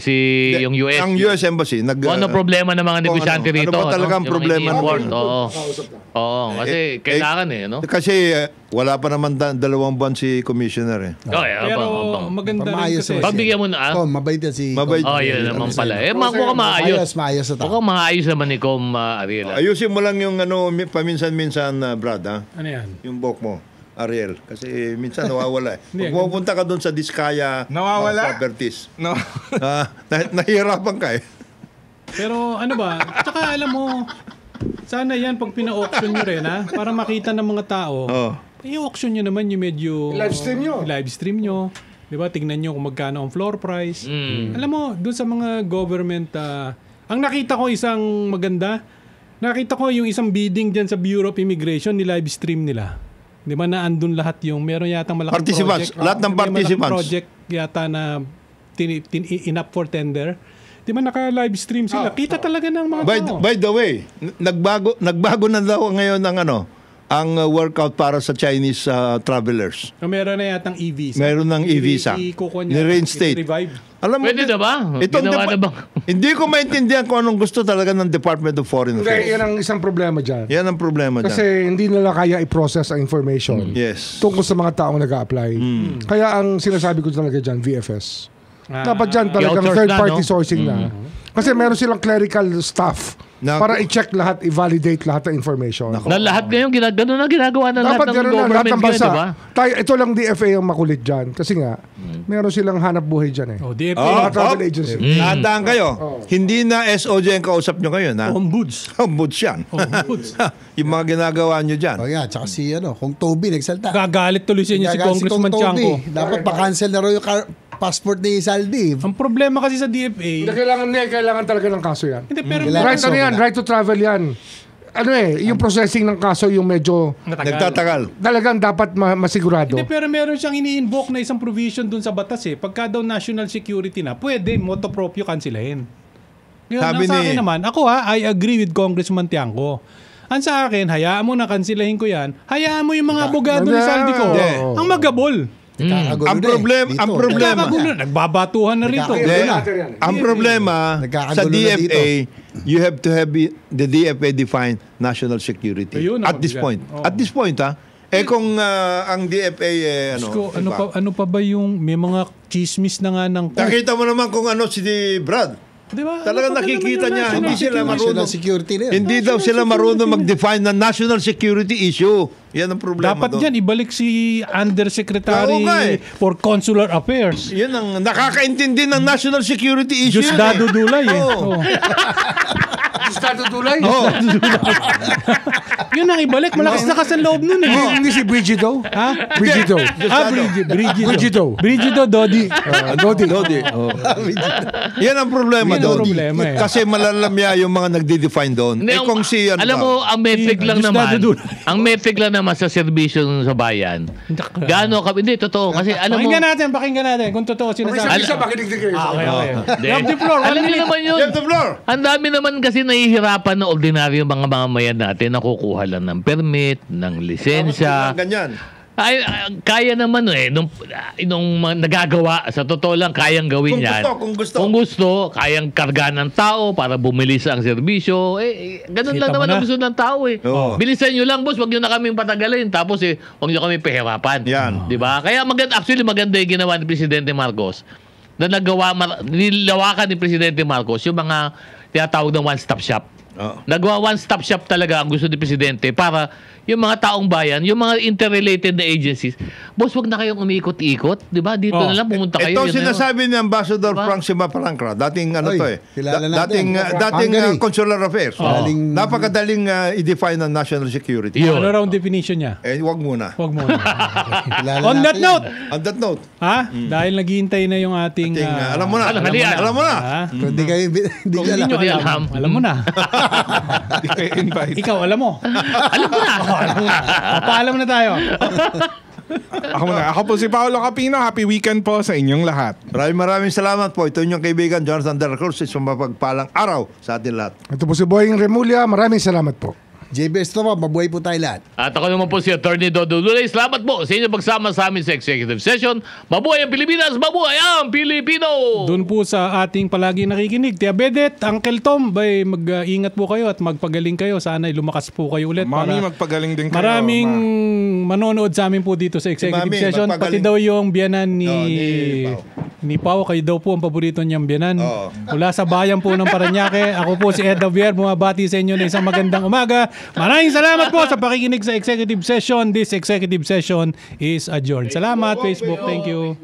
yung US. Ang US Embassy. Ano problema ng mga negosyante rito? Ano ba talagang problema? Oo, kasi kailangan no? Kasi wala pa naman 2 buwan si commissioner Pero maganda rin kasi. Pagbigyan mo na. Mabait yan si... Mabait. Yun naman pala. Mukhang maayos. Maayos na Mukhang maayos naman ni Com Ariel. Ayusin mo lang yung paminsan-minsan, Brad, ha? Ano yan? Yung buhok mo, Ariel. Kasi minsan nawawala. Pag pupunta ka doon sa Diskaya Nawawala? properties, No. nahihirapan ka eh. Pero ano ba? Tsaka alam mo, sana yan pag pina-auction nyo rin para makita ng mga tao. I-auction nyo naman yung medyo... Live stream nyo. Diba? Tignan nyo kung magkano ang floor price. Alam mo, doon sa mga government, ang nakita ko isang maganda, nakita ko yung isang bidding dyan sa Bureau of Immigration, ni live stream nila. Di ba na andun lahat yung, meron yatang malaking Participants. project. Lahat ng May participants. malaking project yata na in-up for tender. Di ba naka-live stream sila? Kita talaga ng mga tao. By the way, nagbago na daw ngayon ang workout para sa Chinese travelers. Meron na yatang e-visa. Meron ng e-visa. Ni-reinstate. Revive. Alam mo, Pwede na ba? Ginawa na ba? Hindi ko maintindihan kung anong gusto talaga ng Department of Foreign Affairs. Yan ang isang problema dyan. Yan ang problema dyan. Kasi hindi nila kaya i-process ang information Yes. tungkol sa mga taong nag-a-apply. Kaya ang sinasabi ko talaga dyan, VFS. Dapat dyan talagang i-outsource third-party na, sourcing na. Kasi meron silang clerical staff para i-check lahat, i-validate lahat ng information. Na lahat ngayon, gano'n na ginagawa ng lahat Dapat ng gano'n na lahat government ng ngayon, bansa. diba? Ito lang DFA ang makulit dyan. Kasi nga, meron silang hanap buhay dyan eh. DFA. Mga travel agency. Tandaan kayo, hindi na SOJ ang kausap nyo ngayon, ha? Ombuds. Ombuds yan. Ombuds. Yung mga ginagawa nyo dyan. Tsaka si kung Toby nagsalta. Gagalit tuloy sa inyo si Congressman Chanco. Dapat pa-cancel na raw yung passport ni Saldi. Ang problema kasi sa DFA, Kailangan talaga ng kaso yan. hindi, pero Right to travel yan. Yung processing ng kaso yung medyo Nagtatagal. talagang dapat masigurado. Hindi, pero meron siyang ini-invoke na isang provision dun sa batas Pagka daw national security na, pwede motu proprio kansilahin. Ngayon, Sabi sa ni- akin naman, ako I agree with Congressman Tiangco. Ang sa akin, hayaan mo na kansilahin ko yan. Hayaan mo yung mga abogado ni Saldi ko. Hindi. Ang magabol. Ang problema, Nagbabatuhan na rito. ang problema sa Nagkakagulo na DFA, you have to have the DFA define national security. Ayun ang At this mabigat. point. Oo. At this point, ha? Kung ang DFA, Ano pa ba yung may mga chismis na nga ng nakita mo naman kung ano si Brad. Diba? Talagang Ano pa ba nakikita naman niya, yung hindi sila national marunong. National security na yun. Hindi daw sila marunong mag-define ng national security issue. Yan ang problema Dapat doon. dyan, ibalik si Undersecretary Oo nga for Consular Affairs. Yan ang nakakaintindi ng national security issue. Diyos yan Dado Dulay Oo. Estado tulay. Yun ang ibalik. Malakas na kasi loob nun Hindi si Brigido. Ha? Brigido. Brigido. Brigido Dodi. Dodi. Yan ang problema Yan ang doon. problema Kasi malalamya yung mga nagde-define doon. Hindi, Kung si alam mo, ang metric lang Diyos naman, Dado ang metric lang naman sa serbisyo sa bayan. Gaano ka, hindi, totoo. Kasi alam mo, Pakinggan natin kung totoo sinasabi. makinig-dig kayo. Okay. Hindi. You have the floor. Alam niyo naman yun. You have the floor. Ang dami naman kasi nahihirapan na ordinaryo mga mamamayan natin na kukuha lang ng permit, ng lisensya. Ganyan. Kaya naman nung nagagawa, sa totoo lang, kayang gawin Kung yan. gusto, kung gusto. Kung gusto, kayang karga ng tao para bumilis ang serbisyo. Ganun Kita lang mo naman na. ang gusto ng tao Oo. Bilisan nyo lang, boss, wag nyo na kaming patagalin. Tapos wag nyo kami pahirapan. Yan. Di ba? Kaya actually maganda yung ginawa ni Presidente Marcos na nilawakan ni Presidente Marcos yung mga tinatawag ng one-stop shop. Oo. Nagawa one-stop shop talaga ang gusto ni Presidente para yung mga taong bayan, yung mga interrelated na agencies, boss, wag na kayong umikot-ikot, di ba? Dito na lang pumunta kayo. Ito yun na yun. sinasabi ni Ambassador Diba? Frank Simaparangkra, dating ano Oy, to eh. kilala natin. Dating Hungary. consular affairs. Daling- Napakadaling i-define ng national security. Yun. Ano raw ang definition niya? Wag muna. Huwag muna. Kilala On that natin note, On that note, ha? Dahil naghihintay na yung ating... alam mo na. halian. Alam mo na. ha? yan. Kung di kayo, hindi Kung nyo hindi alam. nyo alam, Alam mo na. Di kayo invite. Ikaw, alam mo. alam mo na. Paalam na tayo. Ako muna. Ako po si Paolo Capino. Happy weekend po sa inyong lahat. Maraming salamat po. Ito inyong kaibigan, Jonathan De La Cruz. Isang mapagpalang araw sa atin lahat. Ito po si Boying Remulla. Maraming salamat po. JB Estroma, mabuhay po tayo lahat. At ako naman po si Attorney Dodo Dulay. Salamat po sa inyo pagsama sa amin sa executive session. Mabuhay ang Pilipinas! Mabuhay ang Pilipino! Doon po sa ating palagi nakikinig. Tia Bedet, Uncle Tom, mag-ingat po kayo at magpagaling kayo. Sana'y lumakas po kayo ulit. Mami, para magpagaling din kayo. maraming Ma. manonood sa amin po dito sa executive Mami, session. magpagaling. Pati daw yung biyanan ni Pao. Pao. Kayo daw po ang paborito niyang biyanan. Oo. Mula sa bayan po ng Parañaque. Ako po si Ed Javier. Bumabati sa inyo na isang magandang umaga. Maraming salamat po sa pakikinig sa executive session. This executive session is adjourned. Salamat, Facebook. Thank you.